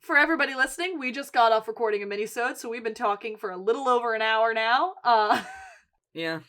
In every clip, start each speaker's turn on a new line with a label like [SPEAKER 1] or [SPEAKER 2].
[SPEAKER 1] For everybody listening, we just got off recording a minisode, so we've been talking for a little over an hour now.
[SPEAKER 2] Yeah.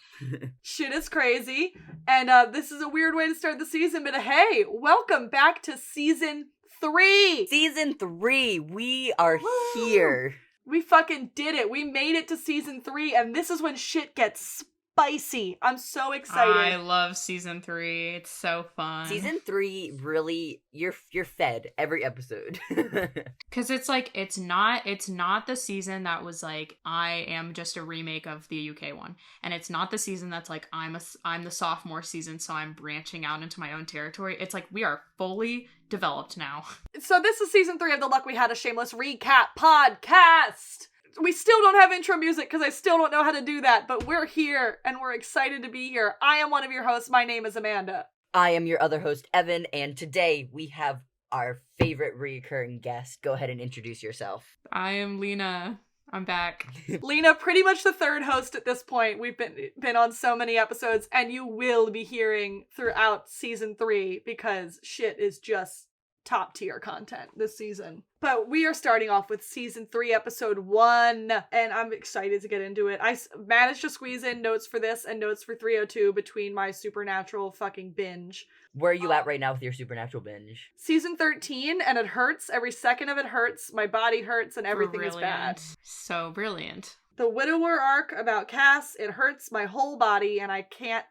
[SPEAKER 1] Shit is crazy. And this is a weird way to start the season, but hey, welcome back to Season 3!
[SPEAKER 2] Season 3! We are here.
[SPEAKER 1] We fucking did it. We made it to Season 3, and this is when shit gets spicy. I'm so excited.
[SPEAKER 3] I love Season 3. It's so fun.
[SPEAKER 2] Season 3, really, you're fed every episode.
[SPEAKER 3] Because it's like, it's not the season that was like, I am just a remake of the UK one. And it's not the season that's like, I'm the sophomore season, so I'm branching out into my own territory. It's like, we are fully developed now.
[SPEAKER 1] So this is Season 3 of the Luck We Had a Shameless Recap podcast. We still don't have intro music because I still don't know how to do that, but we're here and we're excited to be here. I am one of your hosts. My name is Amanda.
[SPEAKER 2] I am your other host, Evan, and today we have our favorite recurring guest. Go ahead and introduce yourself.
[SPEAKER 3] I am Lena. I'm back.
[SPEAKER 1] Lena, pretty much the third host at this point. We've been on so many episodes, and you will be hearing throughout Season 3 because shit is just top tier content this season. But we are starting off with Season 3, Episode 1, and I'm excited to get into it. I managed to squeeze in notes for this and notes for 302 between my Supernatural fucking binge.
[SPEAKER 2] Where are you at right now with your Supernatural binge?
[SPEAKER 1] Season 13, and it hurts. Every second of it hurts. My body hurts, and everything is bad.
[SPEAKER 3] So brilliant.
[SPEAKER 1] The Widower arc about Cass, it hurts my whole body, and I can't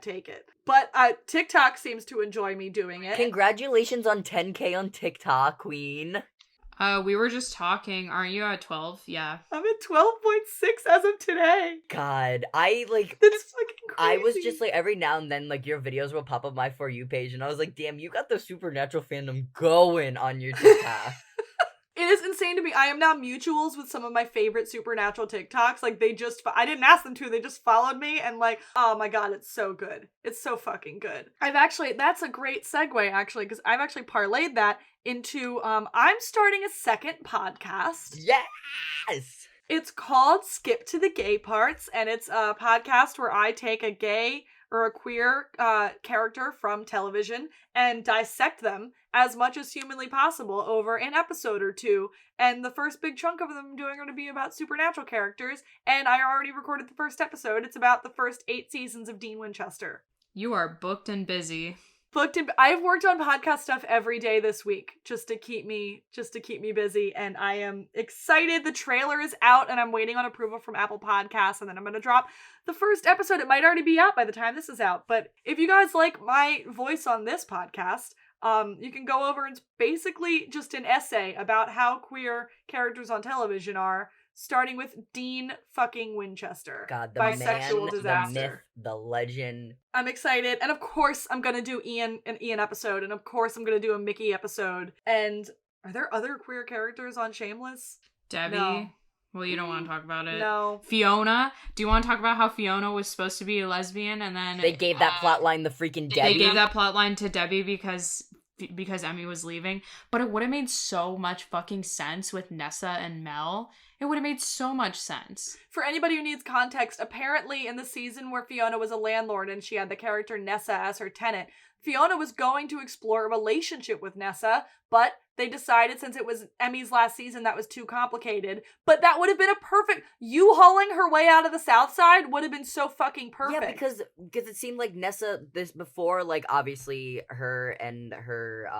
[SPEAKER 1] take it. But TikTok seems to enjoy me doing it.
[SPEAKER 2] Congratulations on 10K on TikTok, queen.
[SPEAKER 3] We were just talking. Aren't you at 12? Yeah.
[SPEAKER 1] I'm at 12.6 as of today.
[SPEAKER 2] God,
[SPEAKER 1] That is fucking crazy.
[SPEAKER 2] I was just like, every now and then, like, your videos will pop up my For You page, and I was like, damn, you got the Supernatural fandom going on your TikTok.
[SPEAKER 1] It is insane to me. I am now mutuals with some of my favorite Supernatural TikToks. Like, I didn't ask them to, they just followed me, and like, oh my god, it's so good. It's so fucking good. That's a great segue, actually, because I've actually parlayed that into, I'm starting a second podcast.
[SPEAKER 2] Yes!
[SPEAKER 1] It's called Skip to the Gay Parts, and it's a podcast where I take a gay or a queer character from television and dissect them as much as humanly possible over an episode or two. And the first big chunk of them are going to be about Supernatural characters, and I already recorded the first episode. It's about the first 8 seasons of Dean Winchester.
[SPEAKER 3] You are booked and busy.
[SPEAKER 1] I've worked on podcast stuff every day this week just to keep me busy, and I am excited. The trailer is out and I'm waiting on approval from Apple Podcasts, and then I'm going to drop the first episode. It might already be out by the time this is out, but if you guys like my voice on this podcast, you can go over. It's basically just an essay about how queer characters on television are, starting with Dean fucking Winchester.
[SPEAKER 2] God, the
[SPEAKER 1] bisexual
[SPEAKER 2] man,
[SPEAKER 1] disaster.
[SPEAKER 2] the myth, the legend.
[SPEAKER 1] I'm excited. And of course, I'm going to do an Ian episode. And of course, I'm going to do a Mickey episode. And are there other queer characters on Shameless?
[SPEAKER 3] Debbie?
[SPEAKER 1] No.
[SPEAKER 3] Well, you don't want to talk about it.
[SPEAKER 1] No.
[SPEAKER 3] Fiona? Do you want to talk about how Fiona was supposed to be a lesbian and then...
[SPEAKER 2] They gave that plotline the freaking Debbie.
[SPEAKER 3] They gave that plotline to Debbie because Emmy was leaving. But it would have made so much fucking sense with Nessa and Mel. It would have made so much sense.
[SPEAKER 1] For anybody who needs context, apparently in the season where Fiona was a landlord and she had the character Nessa as her tenant, Fiona was going to explore a relationship with Nessa, but they decided since it was Emmy's last season that was too complicated. But that would have been a perfect... U-hauling her way out of the Southside would have been so fucking perfect.
[SPEAKER 2] Yeah, because it seemed like Nessa, this before, like, obviously her and her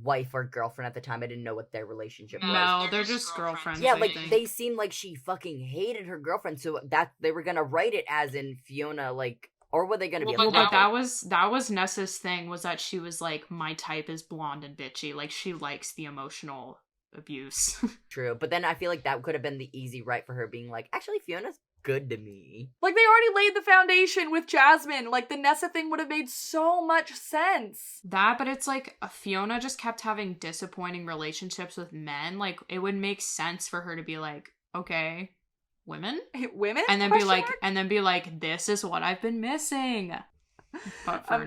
[SPEAKER 2] wife or girlfriend at the time, I didn't know what their relationship was.
[SPEAKER 3] No, they're just girlfriends.
[SPEAKER 2] Yeah, like, they seemed like she fucking hated her girlfriend, so that they were gonna write it as in Fiona, like... Or were they going to be
[SPEAKER 3] but that was Nessa's thing, was that she was like, my type is blonde and bitchy. Like, she likes the emotional abuse.
[SPEAKER 2] True, but then I feel like that could have been the easy right for her, being like, actually, Fiona's good to me.
[SPEAKER 1] Like, they already laid the foundation with Jasmine. Like, the Nessa thing would have made so much sense.
[SPEAKER 3] But it's like, Fiona just kept having disappointing relationships with men. Like, it would make sense for her to be like, okay... Women?
[SPEAKER 1] And then
[SPEAKER 3] be like, this is what I've been missing. But for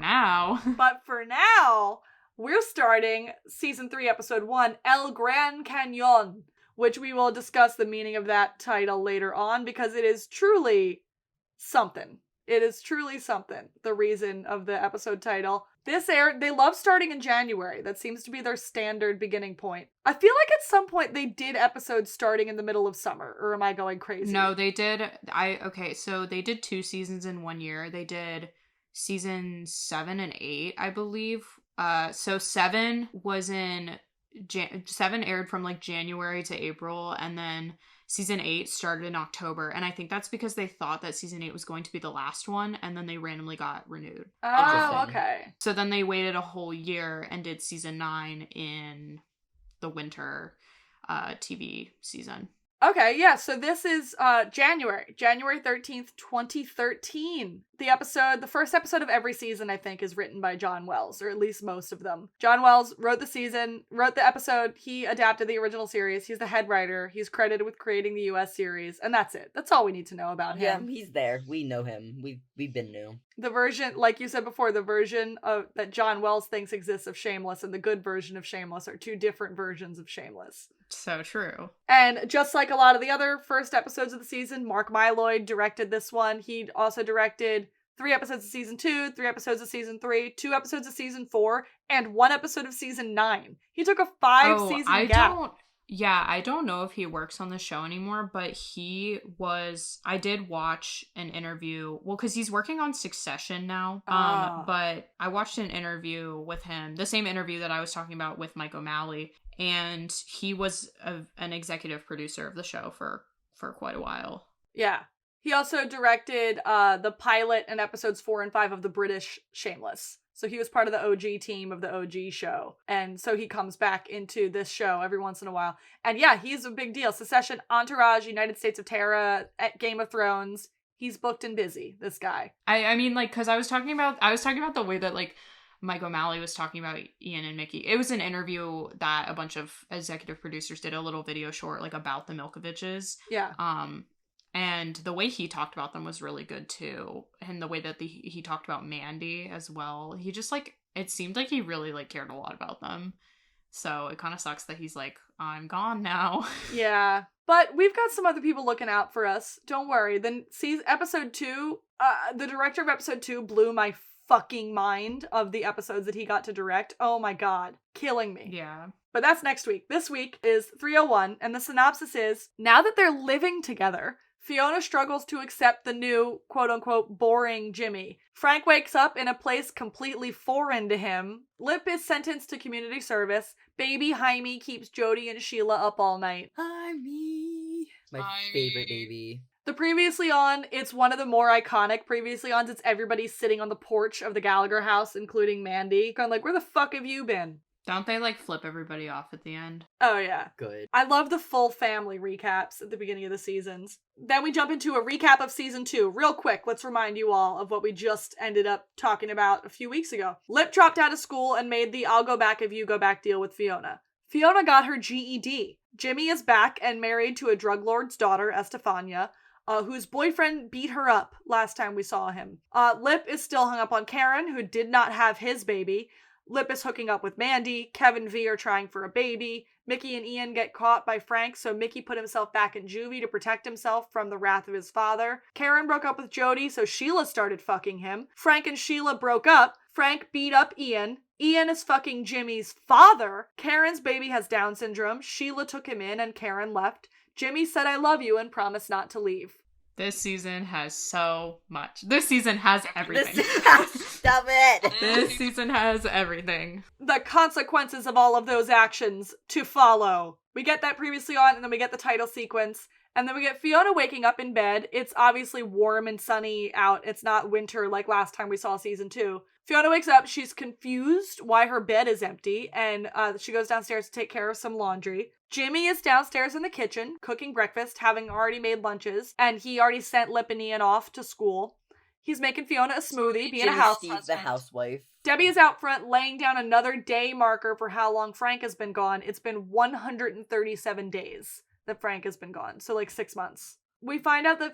[SPEAKER 3] now,
[SPEAKER 1] we're starting Season 3, Episode 1, El Gran Canon, which we will discuss the meaning of that title later on, because it is truly something. It is truly something, the reason of the episode title. This aired, they love starting in January. That seems to be their standard beginning point. I feel like at some point they did episodes starting in the middle of summer, or am I going crazy?
[SPEAKER 3] No, they did. So they did 2 seasons in 1 year. They did season 7 and 8, I believe. So 7 was in 7 aired from like January to April, and then season 8 started in October, and I think that's because they thought that season 8 was going to be the last one, and then they randomly got renewed.
[SPEAKER 1] Oh, okay.
[SPEAKER 3] So then they waited a whole year and did season 9 in the winter TV season.
[SPEAKER 1] Okay, yeah, so this is January 13th, 2013. The first episode of every season, I think, is written by John Wells, or at least most of them. John Wells wrote the episode, he adapted the original series, he's the head writer, he's credited with creating the US series, and that's it. That's all we need to know about him.
[SPEAKER 2] Yeah, he's there. We know him. We've been new.
[SPEAKER 1] The version, like you said before, the version of that John Wells thinks exists of Shameless and the good version of Shameless are two different versions of Shameless.
[SPEAKER 3] So true.
[SPEAKER 1] And just like a lot of the other first episodes of the season, Mark Mylod directed this one. He also directed 3 episodes of season 2, 3 episodes of season 3, 2 episodes of season 4, and 1 episode of season 9. He took a 5-season gap.
[SPEAKER 3] I don't know if he works on the show anymore, but I did watch an interview, well, because he's working on Succession now, but I watched an interview with him, the same interview that I was talking about with Mike O'Malley, and he was an executive producer of the show for quite a while.
[SPEAKER 1] Yeah. He also directed the pilot and episodes 4 and 5 of the British Shameless. So he was part of the OG team of the OG show. And so he comes back into this show every once in a while. And yeah, he's a big deal. Succession, Entourage, United States of Terra, Game of Thrones. He's booked and busy, this guy.
[SPEAKER 3] I mean, like, because I was talking about the way that, like, Mike O'Malley was talking about Ian and Mickey. It was an interview that a bunch of executive producers did, a little video short, like, about the Milkoviches.
[SPEAKER 1] Yeah.
[SPEAKER 3] And the way he talked about them was really good too. And the way that he talked about Mandy as well. He just, like, it seemed like he really, like, cared a lot about them. So it kind of sucks that he's like, I'm gone now.
[SPEAKER 1] Yeah. But we've got some other people looking out for us. Don't worry. Then episode 2, the director of episode 2 blew my fucking mind of the episodes that he got to direct. Oh my god. Killing me.
[SPEAKER 3] Yeah.
[SPEAKER 1] But that's next week. This week is 301, and the synopsis is, now that they're living together, Fiona struggles to accept the new, quote-unquote, boring Jimmy. Frank wakes up in a place completely foreign to him. Lip is sentenced to community service. Baby Jaime keeps Jody and Sheila up all night.
[SPEAKER 2] Jaime. My favorite baby.
[SPEAKER 1] The Previously On, it's one of the more iconic Previously Ons. It's everybody sitting on the porch of the Gallagher house, including Mandy. Kind of like, where the fuck have you been?
[SPEAKER 3] Don't they, like, flip everybody off at the end?
[SPEAKER 1] Oh, yeah.
[SPEAKER 2] Good.
[SPEAKER 1] I love the full family recaps at the beginning of the seasons. Then we jump into a recap of season 2. Real quick, let's remind you all of what we just ended up talking about a few weeks ago. Lip dropped out of school and made the I'll go back if you go back deal with Fiona. Fiona got her GED. Jimmy is back and married to a drug lord's daughter, Estefania, whose boyfriend beat her up last time we saw him. Lip is still hung up on Karen, who did not have his baby. Lip is hooking up with Mandy. Kevin V are trying for a baby. Mickey and Ian get caught by Frank, so Mickey put himself back in juvie to protect himself from the wrath of his father. Karen broke up with Jody, so Sheila started fucking him. Frank and Sheila broke up. Frank beat up Ian. Ian is fucking Jimmy's father. Karen's baby has Down syndrome. Sheila took him in and Karen left. Jimmy said I love you and promised not to leave.
[SPEAKER 3] This season has so much. This season has everything.
[SPEAKER 2] Stop it!
[SPEAKER 3] This season has everything.
[SPEAKER 1] The consequences of all of those actions to follow. We get that Previously On, and then we get the title sequence. And then we get Fiona waking up in bed. It's obviously warm and sunny out. It's not winter like last time we saw season 2. Fiona wakes up. She's confused why her bed is empty. And she goes downstairs to take care of some laundry. Jimmy is downstairs in the kitchen, cooking breakfast, having already made lunches. And he already sent Lip and Ian off to school. He's making Fiona a smoothie, being a house husband.
[SPEAKER 2] The housewife.
[SPEAKER 1] Debbie is out front, laying down another day marker for how long Frank has been gone. It's been 137 days that Frank has been gone. So like 6 months. We find out that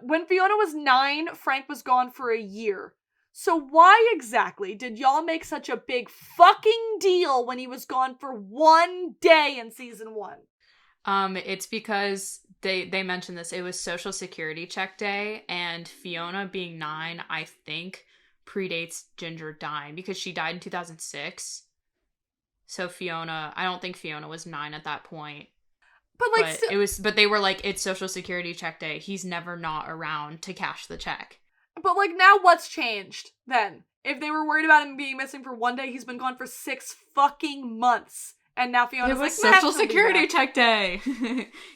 [SPEAKER 1] when Fiona was 9, Frank was gone for a year. So why exactly did y'all make such a big fucking deal when he was gone for 1 day in season 1?
[SPEAKER 3] It's because they mentioned this. It was Social Security check day, and Fiona being 9, I think, predates Ginger dying because she died in 2006. So I don't think Fiona was 9 at that point.
[SPEAKER 1] But like,
[SPEAKER 3] but they were like, it's Social Security check day. He's never not around to cash the check.
[SPEAKER 1] But like, now what's changed then? If they were worried about him being missing for one day, he's been gone for 6 fucking months. And now Fiona's like,
[SPEAKER 3] Social Security check day.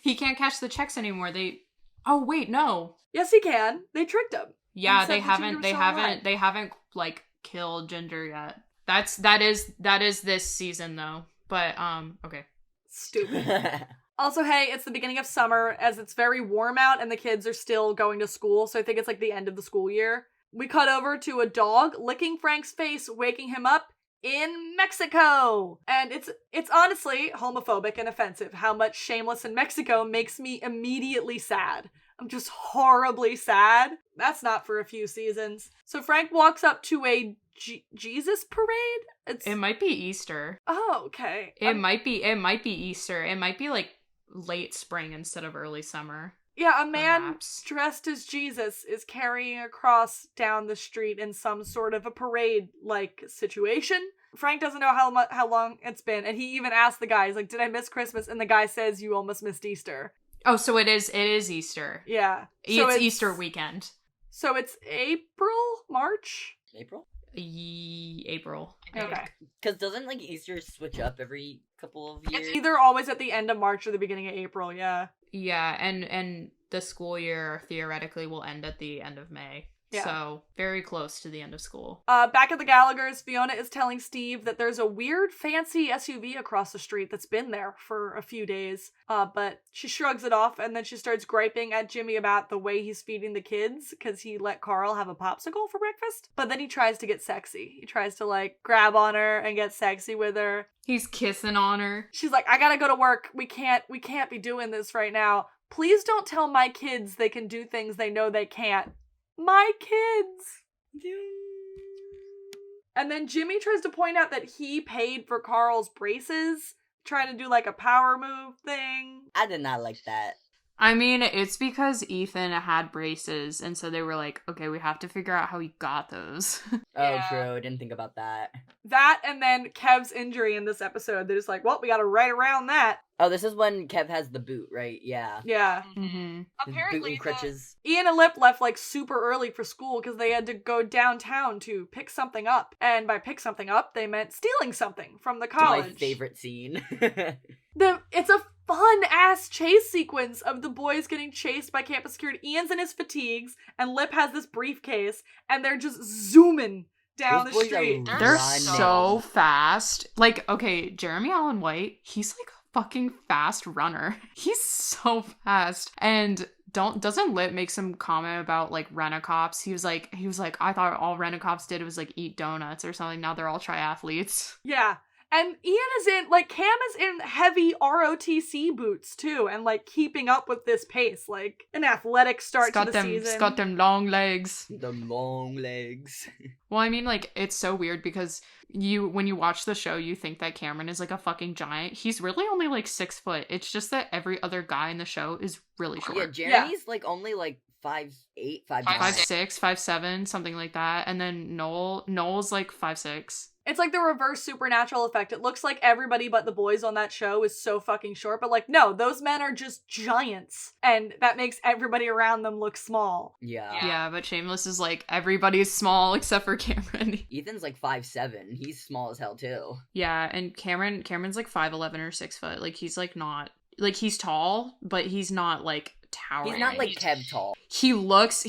[SPEAKER 3] He can't cash the checks anymore. Oh wait, no.
[SPEAKER 1] Yes, he can. They tricked him.
[SPEAKER 3] Yeah, they haven't like killed Ginger yet. That is this season though. But okay.
[SPEAKER 1] Stupid. Also, hey, it's the beginning of summer as it's very warm out and the kids are still going to school, so I think it's like the end of the school year. We cut over to a dog licking Frank's face, waking him up in Mexico. And it's honestly homophobic and offensive how much Shameless in Mexico makes me immediately sad. I'm just horribly sad. That's not for a few seasons. So Frank walks up to a Jesus parade?
[SPEAKER 3] It might be Easter.
[SPEAKER 1] Oh, okay.
[SPEAKER 3] It might be Easter. It might be like late spring instead of early summer.
[SPEAKER 1] Yeah, a man
[SPEAKER 3] perhaps
[SPEAKER 1] dressed as Jesus is carrying a cross down the street in some sort of a parade-like situation. Frank doesn't know how long it's been, and he even asked the guy, he's like, did I miss Christmas? And the guy says, you almost missed Easter.
[SPEAKER 3] Oh, so it is Easter.
[SPEAKER 1] Yeah.
[SPEAKER 3] So it's Easter weekend.
[SPEAKER 1] So it's March?
[SPEAKER 2] April?
[SPEAKER 3] April.
[SPEAKER 1] Okay.
[SPEAKER 2] Because doesn't like Easter switch up every couple of years?
[SPEAKER 1] It's either always at the end of March or the beginning of April, yeah.
[SPEAKER 3] Yeah, and the school year theoretically will end at the end of May. Yeah. So, very close to the end of school.
[SPEAKER 1] Back at the Gallaghers, Fiona is telling Steve that there's a weird fancy SUV across the street that's been there for a few days. But she shrugs it off and then she starts griping at Jimmy about the way he's feeding the kids because he let Carl have a popsicle for breakfast. But then he tries to get sexy. He tries to like grab on her and get sexy with her.
[SPEAKER 3] He's kissing on her.
[SPEAKER 1] She's like, I gotta go to work. We can't be doing this right now. Please don't tell my kids they can do things they know they can't. My kids. And then Jimmy tries to point out that he paid for Carl's braces, trying to do like a power move thing.
[SPEAKER 2] I did not like that.
[SPEAKER 3] I mean, it's because Ethan had braces, and so they were like, okay, we have to figure out how he got those.
[SPEAKER 2] Oh, true. I didn't think about that.
[SPEAKER 1] That, and then Kev's injury in this episode. They're just like, well, we gotta right around that.
[SPEAKER 2] Oh, this is when Kev has the boot, right? Yeah.
[SPEAKER 1] Yeah.
[SPEAKER 3] Mm-hmm.
[SPEAKER 2] Apparently, boot and crutches.
[SPEAKER 1] Ian and Lip left like super early for school because they had to go downtown to pick something up. And by pick something up, they meant stealing something from the college.
[SPEAKER 2] My favorite scene.
[SPEAKER 1] It's a fun-ass chase sequence of the boys getting chased by campus security. Ian's in his fatigues, and Lip has this briefcase, and they're just zooming down the street.
[SPEAKER 3] They're so fast. Like, okay, Jeremy Allen White, he's like a fucking fast runner. He's so fast. And doesn't Lip make some comment about like rent-a-cops? He was like, I thought all rent-a-cops did was like eat donuts or something. Now they're all triathletes.
[SPEAKER 1] Yeah. And Ian is in, like, Cam is in heavy ROTC boots, too, and, like, keeping up with this pace. Like, an athletic start to the season.
[SPEAKER 3] It's got them long legs.
[SPEAKER 2] The long legs.
[SPEAKER 3] Well, I mean, like, it's so weird because when you watch the show, you think that Cameron is, like, a fucking giant. He's really only, like, 6 foot. It's just that every other guy in the show is really short.
[SPEAKER 2] Yeah, Jeremy's, like, only, like, 5'8",
[SPEAKER 3] 5'6", 5'7", something like that. And then Noel's, like, 5'6".
[SPEAKER 1] It's like the reverse Supernatural effect. It looks like everybody but the boys on that show is so fucking short, but like, no, those men are just giants. And that makes everybody around them look small.
[SPEAKER 3] Yeah, but Shameless is like, everybody's small except for Cameron.
[SPEAKER 2] Ethan's like 5'7". He's small as hell too.
[SPEAKER 3] Yeah, and Cameron's like 5'11" or 6 foot. Like, he's like not, like, he's tall, but he's not like towering.
[SPEAKER 2] He's not like Kev tall.
[SPEAKER 3] He looks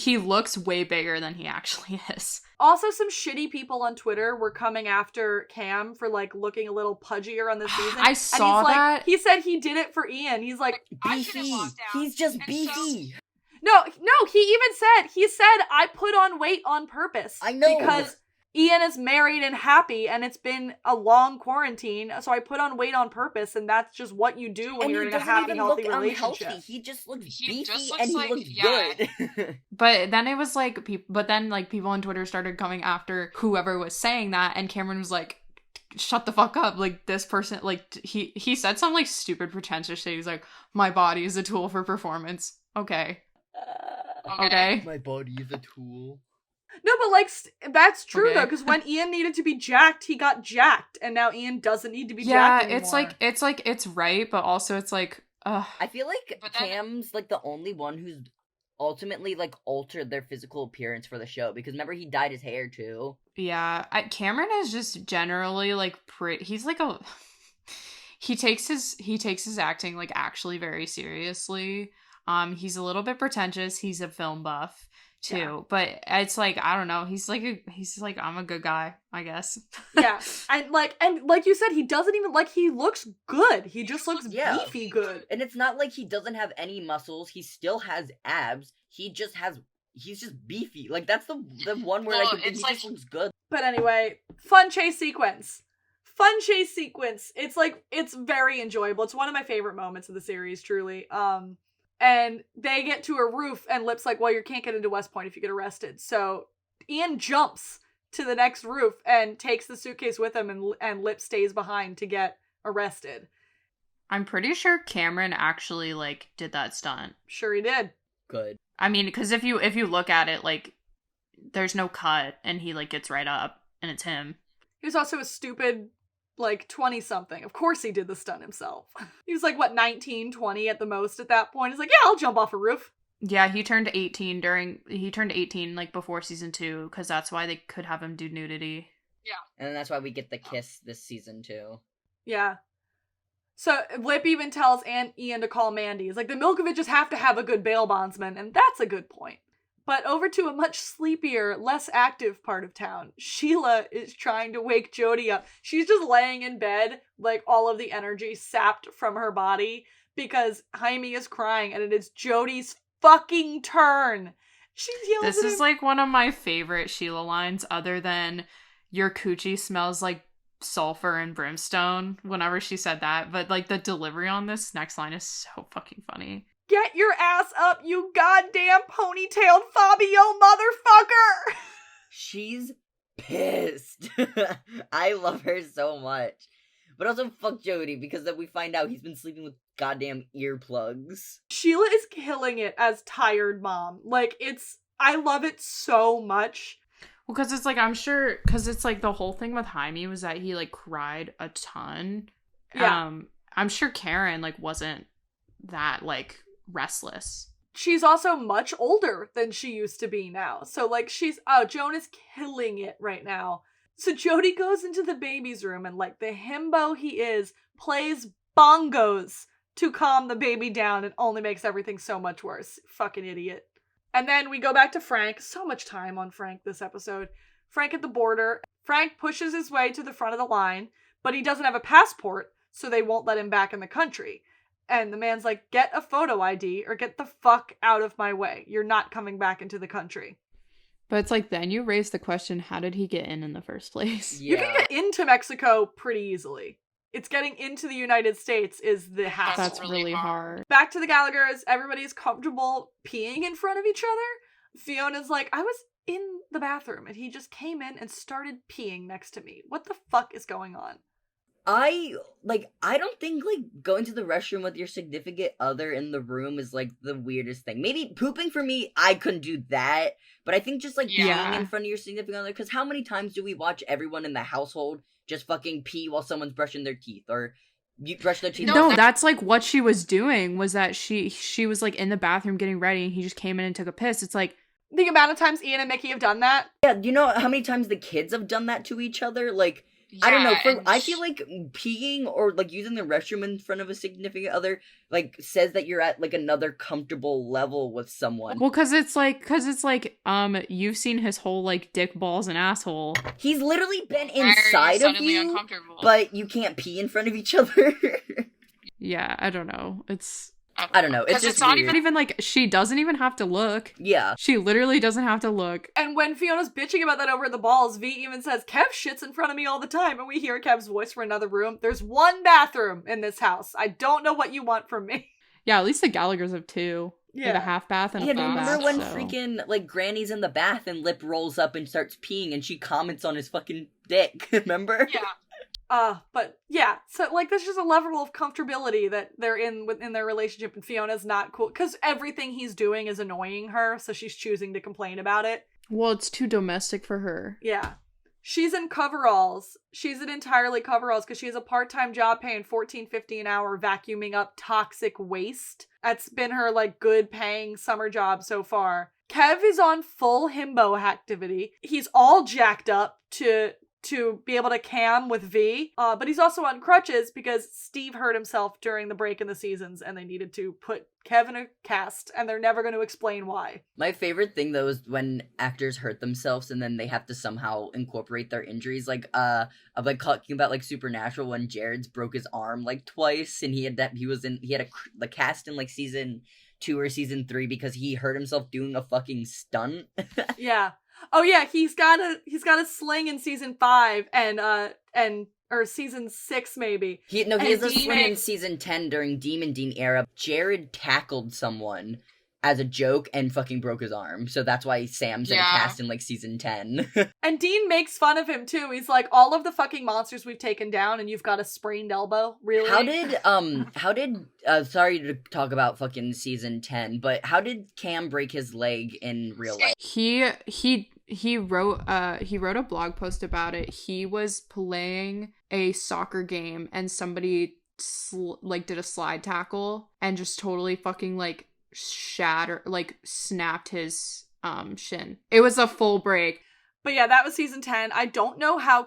[SPEAKER 3] way bigger than he actually is.
[SPEAKER 1] Also, some shitty people on Twitter were coming after Cam for, like, looking a little pudgier on this season.
[SPEAKER 3] I saw that.
[SPEAKER 1] Like, he said he did it for Ian. He's like,
[SPEAKER 2] beefy. He's just beefy.
[SPEAKER 1] No, he said, I put on weight on purpose.
[SPEAKER 2] I know.
[SPEAKER 1] Because Ian is married and happy, and it's been a long quarantine, so I put on weight on purpose, and that's just what you do when you're in a happy, healthy relationship.
[SPEAKER 2] Unhealthy. He just looks beefy and he looks good.
[SPEAKER 3] But then it was like, people on Twitter started coming after whoever was saying that, and Cameron was like, shut the fuck up. Like, this person, like, he said some, like, stupid pretentious shit. He's like, my body is a tool for performance. Okay. Okay.
[SPEAKER 2] My body is a tool.
[SPEAKER 1] No, but like that's true
[SPEAKER 3] Okay.
[SPEAKER 1] though, because when Ian needed to be jacked, he got jacked, and now Ian doesn't need to be jacked anymore.
[SPEAKER 3] it's right, but also it's like,
[SPEAKER 2] I feel like
[SPEAKER 3] But then-
[SPEAKER 2] Cam's like the only one who's ultimately like altered their physical appearance for the show, because remember he dyed his hair too.
[SPEAKER 3] Yeah, Cameron is just generally like pretty. He's like a he takes his acting like actually very seriously. He's a little bit pretentious. He's a film buff too,
[SPEAKER 1] Yeah.
[SPEAKER 3] but it's like I don't know. He's like I'm a good guy, I guess.
[SPEAKER 1] Yeah, and like you said, he doesn't even like he looks good. He just looks
[SPEAKER 2] Yeah.
[SPEAKER 1] beefy good.
[SPEAKER 2] And it's not like he doesn't have any muscles. He still has abs. He's just beefy. Like that's the one word I
[SPEAKER 3] Well,
[SPEAKER 2] can think.
[SPEAKER 3] it's
[SPEAKER 2] He
[SPEAKER 3] like-
[SPEAKER 2] just looks good.
[SPEAKER 1] But anyway, fun chase sequence. It's like it's very enjoyable. It's one of my favorite moments of the series, truly. And they get to a roof, and Lip's like, well, you can't get into West Point if you get arrested. So Ian jumps to the next roof and takes the suitcase with him, and Lip stays behind to get arrested.
[SPEAKER 3] I'm pretty sure Cameron actually like did that stunt.
[SPEAKER 1] Sure he did.
[SPEAKER 2] Good.
[SPEAKER 3] I mean, because if you look at it, like there's no cut, and he like gets right up, and it's him.
[SPEAKER 1] He was also a stupid, like, 20-something. Of course he did the stunt himself. He was like, what, 19, 20 at the most at that point? He's like, yeah, I'll jump off a roof.
[SPEAKER 3] Yeah, he turned 18 like before season 2, because that's why they could have him do nudity.
[SPEAKER 2] And that's why we get the kiss this season too.
[SPEAKER 1] Yeah. So Lip even tells Ian to call Mandy. He's like, the Milkoviches have to have a good bail bondsman, and that's a good point. But over to a much sleepier, less active part of town. Sheila is trying to wake Jody up. She's just laying in bed, like all of the energy sapped from her body, because Jaime is crying, and it is Jody's fucking turn. She yells
[SPEAKER 3] This
[SPEAKER 1] at
[SPEAKER 3] is
[SPEAKER 1] him.
[SPEAKER 3] like one of my favorite Sheila lines, other than your coochie smells like sulfur and brimstone, whenever she said that. But like the delivery on this next line is so fucking funny.
[SPEAKER 1] Get your ass up, you goddamn ponytailed Fabio motherfucker!
[SPEAKER 2] She's pissed. I love her so much. But also fuck Jody, because then we find out he's been sleeping with goddamn earplugs.
[SPEAKER 1] Sheila is killing it as tired mom. Like, I love it so much.
[SPEAKER 3] Well, because it's like, I'm sure, because it's like the whole thing with Jaime was that he like cried a ton.
[SPEAKER 1] Yeah.
[SPEAKER 3] I'm sure Karen like wasn't that like restless.
[SPEAKER 1] She's also much older than she used to be now. So, like, Joan is killing it right now. So Jody goes into the baby's room and, like, the himbo he is, plays bongos to calm the baby down and only makes everything so much worse. Fucking idiot. And then we go back to Frank. So much time on Frank this episode. Frank at the border. Frank pushes his way to the front of the line, but he doesn't have a passport, so they won't let him back in the country. And the man's like, get a photo ID or get the fuck out of my way. You're not coming back into the country.
[SPEAKER 3] But it's like, then you raise the question, how did he get in the first place?
[SPEAKER 1] You can get into Mexico pretty easily. It's getting into the United States is the hassle.
[SPEAKER 3] That's really hard.
[SPEAKER 1] Back to the Gallaghers. Everybody's comfortable peeing in front of each other. Fiona's like, I was in the bathroom and he just came in and started peeing next to me. What the fuck is going on?
[SPEAKER 2] I don't think, like, going to the restroom with your significant other in the room is, like, the weirdest thing. Maybe pooping for me, I couldn't do that. But I think just, like,
[SPEAKER 3] Yeah.
[SPEAKER 2] peeing in front of your significant other, because how many times do we watch everyone in the household just fucking pee while someone's brushing their teeth? Or you brush their teeth?
[SPEAKER 3] No, that's like what she was doing, was that she was like in the bathroom getting ready and he just came in and took a piss. It's like,
[SPEAKER 1] The amount of times Ian and Mickey have done that.
[SPEAKER 2] Yeah, you know how many times the kids have done that to each other? Like, I don't know. I feel like peeing or like using the restroom in front of a significant other like says that you're at like another comfortable level with someone.
[SPEAKER 3] well, because it's like, you've seen his whole like dick, balls, and asshole.
[SPEAKER 2] He's literally been
[SPEAKER 3] Why are you
[SPEAKER 2] inside of
[SPEAKER 3] suddenly
[SPEAKER 2] you,
[SPEAKER 3] uncomfortable?
[SPEAKER 2] but you can't pee in front of each other.
[SPEAKER 3] Yeah, I don't know. It's
[SPEAKER 2] I don't know. It's
[SPEAKER 3] 'cause
[SPEAKER 2] just
[SPEAKER 3] it's not
[SPEAKER 2] weird.
[SPEAKER 3] even like, she doesn't even have to look.
[SPEAKER 2] Yeah.
[SPEAKER 3] She literally doesn't have to look.
[SPEAKER 1] And when Fiona's bitching about that over at the balls, V even says, Kev shits in front of me all the time. And we hear Kev's voice from another room. There's one bathroom in this house. I don't know what you want from me.
[SPEAKER 3] Yeah, at least the Gallaghers have two. They have a half bath and
[SPEAKER 2] Yeah,
[SPEAKER 3] a full
[SPEAKER 2] remember
[SPEAKER 3] bath.
[SPEAKER 2] when
[SPEAKER 3] so.
[SPEAKER 2] freaking like Granny's in the bath and Lip rolls up and starts peeing and she comments on his fucking dick? Remember?
[SPEAKER 3] Yeah.
[SPEAKER 1] But yeah, so like there's just a level of comfortability that they're in within their relationship, and Fiona's not cool because everything he's doing is annoying her, so she's choosing to complain about it.
[SPEAKER 3] Well, it's too domestic for her.
[SPEAKER 1] Yeah. She's in coveralls. She's in entirely coveralls because she has a part-time job paying $14.50 an hour vacuuming up toxic waste. That's been her, like, good paying summer job so far. Kev is on full himbo activity. He's all jacked up to be able to cam with V, but he's also on crutches because Steve hurt himself during the break in the seasons and they needed to put Kev in a cast, and they're never going to explain why.
[SPEAKER 2] My favorite thing, though, is when actors hurt themselves and then they have to somehow incorporate their injuries. Like, of, like, talking about, like, Supernatural when Jared's broke his arm, like, twice, and he had a cast in, like, season 2 or season 3 because he hurt himself doing a fucking stunt.
[SPEAKER 1] Yeah. Oh yeah, he's got a sling in season 5 or season 6 maybe.
[SPEAKER 2] He has a sling in season 10 during Demon Dean era. Jared tackled someone as a joke and fucking broke his arm. So that's why Sam's in a cast in, like, season 10.
[SPEAKER 1] And Dean makes fun of him too. He's like, all of the fucking monsters we've taken down and you've got a sprained elbow? Really?
[SPEAKER 2] How did sorry to talk about fucking season 10, but how did Cam break his leg in real life?
[SPEAKER 3] He wrote a blog post about it. He was playing a soccer game and somebody did a slide tackle and just totally fucking, like, snapped his shin. It was a full break.
[SPEAKER 1] But yeah, that was season 10. I don't know how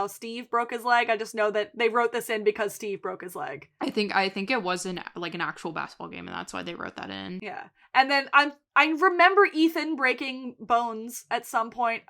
[SPEAKER 1] Steve broke his leg. I just know that they wrote this in because Steve broke his leg.
[SPEAKER 3] I think it was an actual basketball game, and that's why they wrote that in.
[SPEAKER 1] Yeah. And then I remember Ethan breaking bones at some point.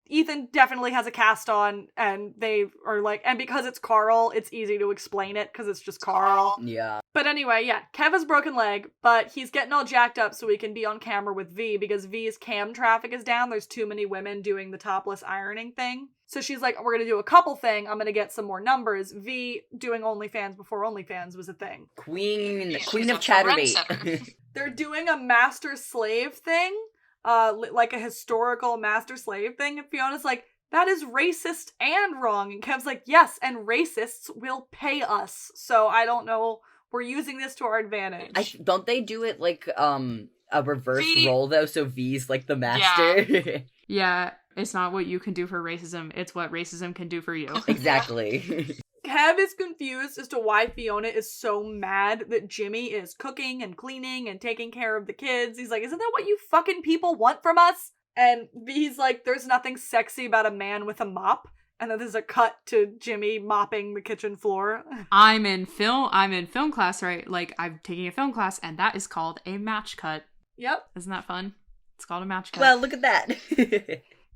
[SPEAKER 1] Ethan definitely has a cast on, and they are like, and because it's Carl, it's easy to explain it because it's just Carl.
[SPEAKER 2] Yeah.
[SPEAKER 1] But anyway, yeah, Kev has a broken leg, but he's getting all jacked up so he can be on camera with V because V's cam traffic is down. There's too many women doing the topless ironing thing. So she's like, we're going to do a couple thing. I'm going to get some more numbers. V doing OnlyFans before OnlyFans was a thing.
[SPEAKER 2] Queen of Chatterbait.
[SPEAKER 1] They're doing a master-slave thing. Like a historical master-slave thing. And Fiona's like, that is racist and wrong. And Kev's like, yes, and racists will pay us. So I don't know. We're using this to our advantage.
[SPEAKER 2] Don't they do it like a reverse role though? So V's like the master.
[SPEAKER 3] Yeah. Yeah, it's not what you can do for racism. It's what racism can do for you.
[SPEAKER 2] Exactly.
[SPEAKER 1] Kev is confused as to why Fiona is so mad that Jimmy is cooking and cleaning and taking care of the kids. He's like, isn't that what you fucking people want from us? And he's like, there's nothing sexy about a man with a mop. And then there's a cut to Jimmy mopping the kitchen floor.
[SPEAKER 3] I'm in film class, right? Like, I'm taking a film class, and that is called a match cut.
[SPEAKER 1] Yep.
[SPEAKER 3] Isn't that fun? It's called a match cut.
[SPEAKER 2] Well, look at that.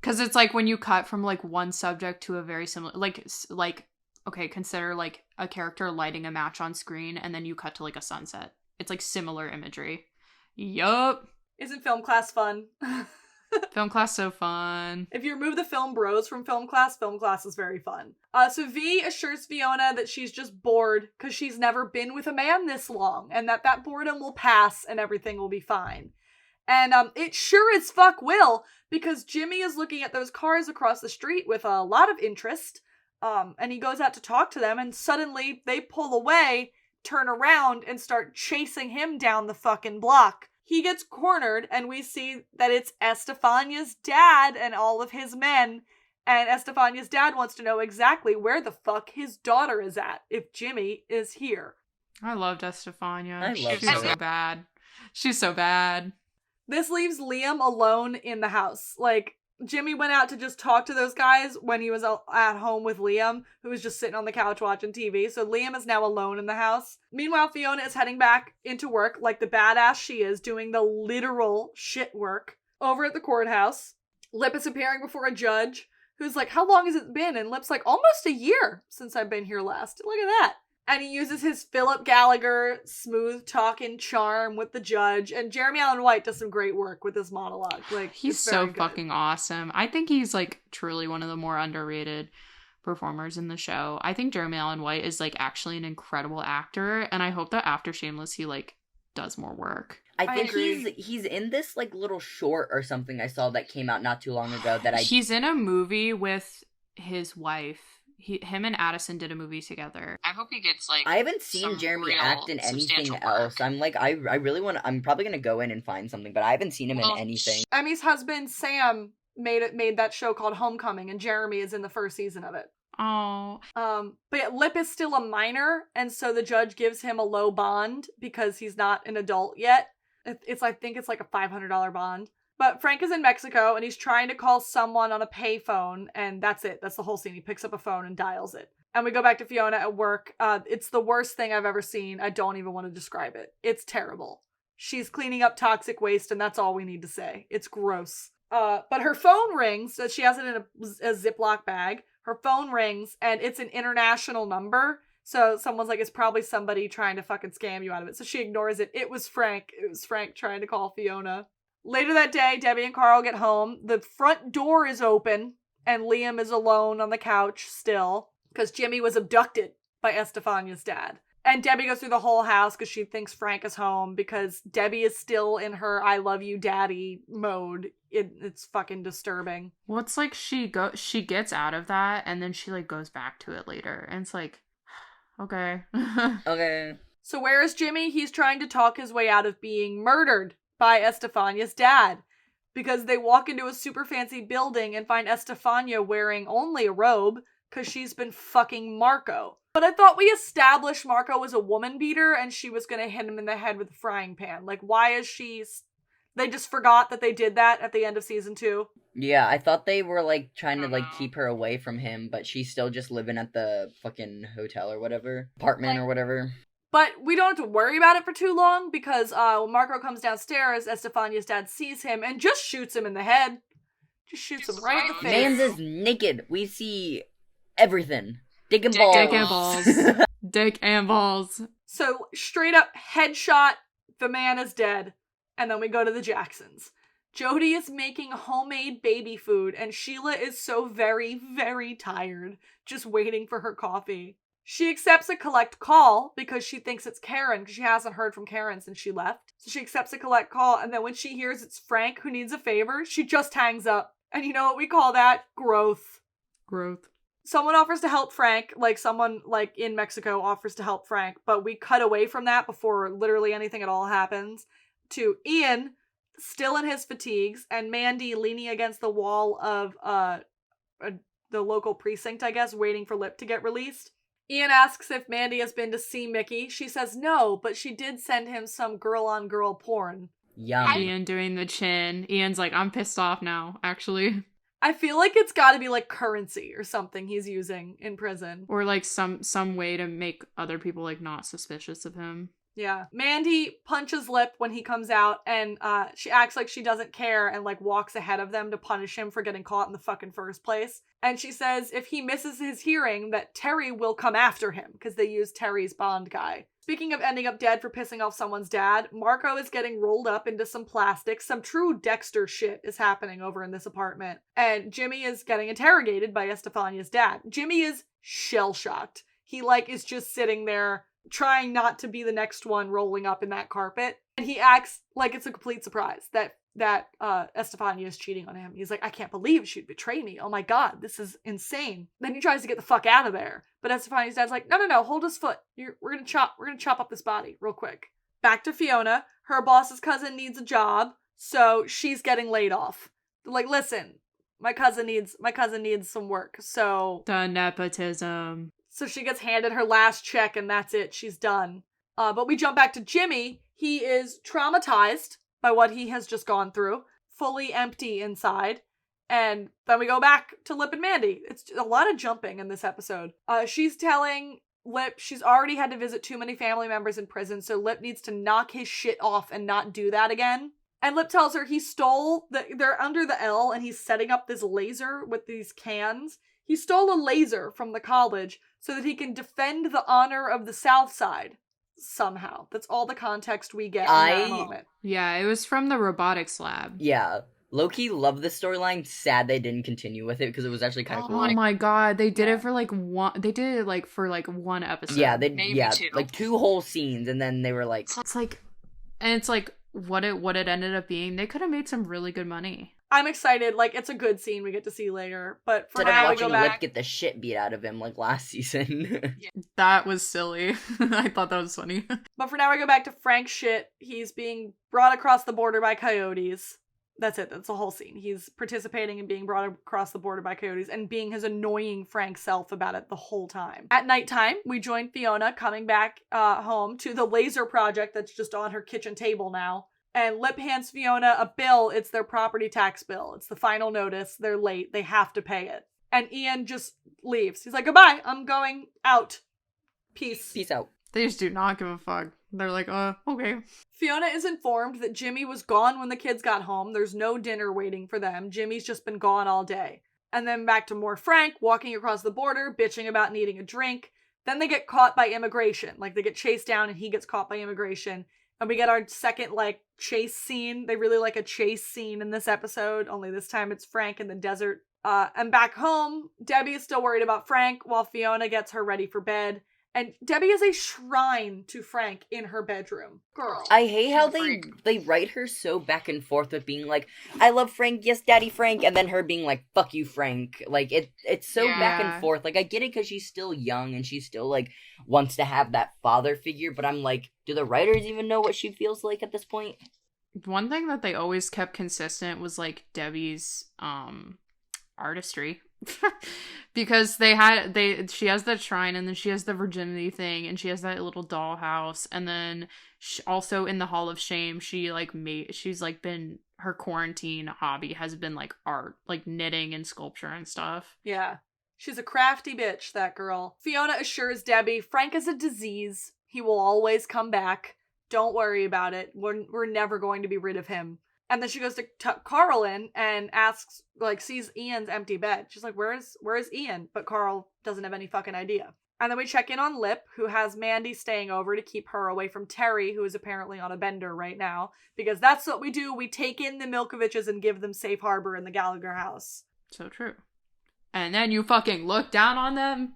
[SPEAKER 3] Because it's like when you cut from, like, one subject to a very similar, like, okay, consider, like, a character lighting a match on screen, and then you cut to, like, a sunset. It's, like, similar imagery. Yup.
[SPEAKER 1] Isn't film class fun?
[SPEAKER 3] Film class so fun.
[SPEAKER 1] If you remove the film bros from film class is very fun. So V assures Fiona that she's just bored because she's never been with a man this long, and that boredom will pass and everything will be fine. And it sure as fuck will, because Jimmy is looking at those cars across the street with a lot of interest. And he goes out to talk to them, and suddenly they pull away, turn around, and start chasing him down the fucking block. He gets cornered, and we see that it's Estefania's dad and all of his men. And Estefania's dad wants to know exactly where the fuck his daughter is at, if Jimmy is here.
[SPEAKER 3] I loved Estefania.
[SPEAKER 2] She's
[SPEAKER 3] so bad. She's so bad.
[SPEAKER 1] This leaves Liam alone in the house. Like, Jimmy went out to just talk to those guys when he was at home with Liam, who was just sitting on the couch watching TV. So Liam is now alone in the house. Meanwhile, Fiona is heading back into work like the badass she is, doing the literal shit work. Over at the courthouse, Lip is appearing before a judge who's like, how long has it been? And Lip's like, almost a year since I've been here last. Look at that. And he uses his Philip Gallagher smooth talking charm with the judge. And Jeremy Allen White does some great work with his monologue. Like,
[SPEAKER 3] he's so fucking awesome. I think he's, like, truly one of the more underrated performers in the show. I think Jeremy Allen White is, like, actually an incredible actor. And I hope that after Shameless, he, like, does more work.
[SPEAKER 2] I think he's in this, like, little short or something I saw that came out not too long ago that
[SPEAKER 3] He's in a movie with his wife. him and Addison did a movie together.
[SPEAKER 4] I hope he gets like.
[SPEAKER 2] I haven't seen Jeremy act in anything else. I'm like, I really want to. I'm probably gonna go in and find something, but I haven't seen him in anything.
[SPEAKER 1] Emmy's husband Sam made that show called Homecoming, and Jeremy is in the first season of it.
[SPEAKER 3] Oh.
[SPEAKER 1] But yeah, Lip is still a minor, and so the judge gives him a low bond because he's not an adult yet. I think it's like a $500 bond. But Frank is in Mexico, and he's trying to call someone on a payphone, and that's it. That's the whole scene. He picks up a phone and dials it. And we go back to Fiona at work. It's the worst thing I've ever seen. I don't even want to describe it. It's terrible. She's cleaning up toxic waste, and that's all we need to say. It's gross. But her phone rings. So she has it in a Ziploc bag. Her phone rings, and it's an international number. So someone's like, it's probably somebody trying to fucking scam you out of it. So she ignores it. It was Frank. It was Frank trying to call Fiona. Later that day, Debbie and Carl get home. The front door is open, and Liam is alone on the couch still, because Jimmy was abducted by Estefania's dad. And Debbie goes through the whole house because she thinks Frank is home, because Debbie is still in her I love you daddy mode. It's fucking disturbing.
[SPEAKER 3] Well, it's like she gets out of that, and then she like goes back to it later, and it's like, okay.
[SPEAKER 2] Okay.
[SPEAKER 1] So where is Jimmy? He's trying to talk his way out of being murdered by Estefania's dad, because they walk into a super fancy building and find Estefania wearing only a robe because she's been fucking Marco. But I thought we established Marco was a woman beater and she was going to hit him in the head with a frying pan. Like, why is she... They just forgot that they did that at the end of season 2.
[SPEAKER 2] Yeah, I thought they were, like, trying to, like, keep her away from him, but she's still just living at the fucking hotel or whatever. Apartment or whatever.
[SPEAKER 1] But we don't have to worry about it for too long, because when Marco comes downstairs, Estefania's dad sees him and just shoots him in the head. Just shoots him right in the face.
[SPEAKER 2] Mans is naked. We see everything. Dick and balls.
[SPEAKER 3] Dick and balls. Dick and balls.
[SPEAKER 1] So, straight up headshot, the man is dead. And then we go to the Jacksons. Jody is making homemade baby food, and Sheila is so very, very tired, just waiting for her coffee. She accepts a collect call because she thinks it's Karen, because she hasn't heard from Karen since she left. So she accepts a collect call, and then when she hears it's Frank who needs a favor, she just hangs up. And you know what we call that? Growth.
[SPEAKER 3] Growth.
[SPEAKER 1] Someone offers to help Frank, like someone like in Mexico offers to help Frank, but we cut away from that before literally anything at all happens, to Ian, still in his fatigues, and Mandy leaning against the wall of the local precinct, I guess, waiting for Lip to get released. Ian asks if Mandy has been to see Mickey. She says no, but she did send him some girl-on-girl porn.
[SPEAKER 2] Yum.
[SPEAKER 3] Ian doing the chin. Ian's like, I'm pissed off now, actually.
[SPEAKER 1] I feel like it's gotta be like currency or something he's using in prison.
[SPEAKER 3] Or like some way to make other people like not suspicious of him.
[SPEAKER 1] Yeah. Mandy punches Lip when he comes out, and she acts like she doesn't care and like walks ahead of them to punish him for getting caught in the fucking first place. And she says if he misses his hearing that Terry will come after him, because they use Terry's Bond guy. Speaking of ending up dead for pissing off someone's dad, Marco is getting rolled up into some plastic. Some true Dexter shit is happening over in this apartment. And Jimmy is getting interrogated by Estefania's dad. Jimmy is shell-shocked. He like is just sitting there trying not to be the next one rolling up in that carpet. And he acts like it's a complete surprise that Estefania is cheating on him. He's like, I can't believe she'd betray me. Oh my god, this is insane. Then he tries to get the fuck out of there. But Estefania's dad's like, no, hold his foot. We're gonna chop up this body real quick. Back to Fiona. Her boss's cousin needs a job, so she's getting laid off. Like, listen, my cousin needs some work, so...
[SPEAKER 3] The nepotism.
[SPEAKER 1] So she gets handed her last check, and that's it. She's done. But we jump back to Jimmy. He is traumatized by what he has just gone through. Fully empty inside. And then we go back to Lip and Mandy. It's a lot of jumping in this episode. She's telling Lip she's already had to visit too many family members in prison, so Lip needs to knock his shit off and not do that again. And Lip tells her he stole... They're under the L, and he's setting up this laser with these cans. He stole a laser from the college so that he can defend the honor of the Southside. Somehow. That's all the context we get in that moment.
[SPEAKER 3] Yeah, it was from the robotics lab.
[SPEAKER 2] Yeah. Low-key love the storyline. Sad they didn't continue with it because it was actually kind of cool.
[SPEAKER 3] Oh my god, they did it for like one. They did it like for like one episode.
[SPEAKER 2] Yeah,
[SPEAKER 4] Maybe two.
[SPEAKER 2] like 2 whole scenes, and then they were like,
[SPEAKER 3] It's like what it ended up being. They could have made some really good money.
[SPEAKER 1] I'm excited. Like, it's a good scene we get to see later. But for
[SPEAKER 2] Instead
[SPEAKER 1] now,
[SPEAKER 2] of
[SPEAKER 1] we go
[SPEAKER 2] watching
[SPEAKER 1] back.
[SPEAKER 2] Lip get the shit beat out of him like last season.
[SPEAKER 3] That was silly. I thought that was funny.
[SPEAKER 1] But for now, we go back to Frank's shit. He's being brought across the border by coyotes. That's it. That's the whole scene. He's participating in being brought across the border by coyotes and being his annoying Frank self about it the whole time. At nighttime, we join Fiona coming back home to the laser project that's just on her kitchen table now. And Lip hands Fiona a bill. It's their property tax bill. It's the final notice. They're late. They have to pay it. And Ian just leaves. He's like, goodbye. I'm going out. Peace.
[SPEAKER 2] Peace out.
[SPEAKER 3] They just do not give a fuck. They're like, okay.
[SPEAKER 1] Fiona is informed that Jimmy was gone when the kids got home. There's no dinner waiting for them. Jimmy's just been gone all day. And then back to more Frank walking across the border, bitching about needing a drink. Then they get caught by immigration. Like, they get chased down and he gets caught by immigration. And we get our second, like, chase scene. They really like a chase scene in this episode, only this time it's Frank in the desert. And back home, Debbie is still worried about Frank while Fiona gets her ready for bed. And Debbie is a shrine to Frank in her bedroom. Girl.
[SPEAKER 2] I hate how they write her so back and forth with being like, I love Frank, yes, Daddy Frank, and then her being like, fuck you, Frank. Like, it's so back and forth. Like, I get it because she's still young and she still, like, wants to have that father figure, but I'm like, do the writers even know what she feels like at this point?
[SPEAKER 3] One thing that they always kept consistent was, like, Debbie's, artistry. Because she has that shrine, and then she has the virginity thing, and she has that little dollhouse, and then also in the Hall of Shame, she's been, her quarantine hobby has been like art, like knitting and sculpture and stuff.
[SPEAKER 1] Yeah. She's a crafty bitch, that girl. Fiona assures Debbie, Frank is a disease. He will always come back. Don't worry about it. We're never going to be rid of him. And then she goes to tuck Carl in and asks, like, sees Ian's empty bed. She's like, where is Ian? But Carl doesn't have any fucking idea. And then we check in on Lip, who has Mandy staying over to keep her away from Terry, who is apparently on a bender right now. Because that's what we do. We take in the Milkoviches and give them safe harbor in the Gallagher house.
[SPEAKER 3] So true. And then you fucking look down on them?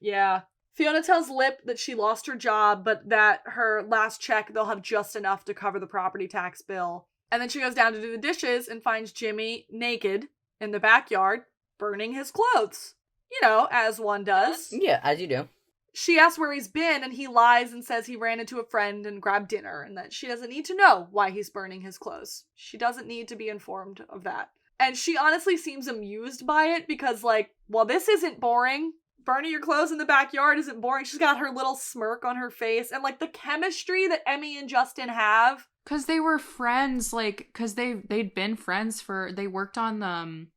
[SPEAKER 1] Yeah. Fiona tells Lip that she lost her job, but that her last check, they'll have just enough to cover the property tax bill. And then she goes down to do the dishes and finds Jimmy naked in the backyard, burning his clothes. You know, as one does.
[SPEAKER 2] Yeah, as you do.
[SPEAKER 1] She asks where he's been, and he lies and says he ran into a friend and grabbed dinner, and that she doesn't need to know why he's burning his clothes. She doesn't need to be informed of that. And she honestly seems amused by it because, like, well, this isn't boring. Burning your clothes in the backyard isn't boring. She's got her little smirk on her face, and, like, the chemistry that Emmy and Justin have.
[SPEAKER 3] Because they were friends, like, because they'd been friends they worked on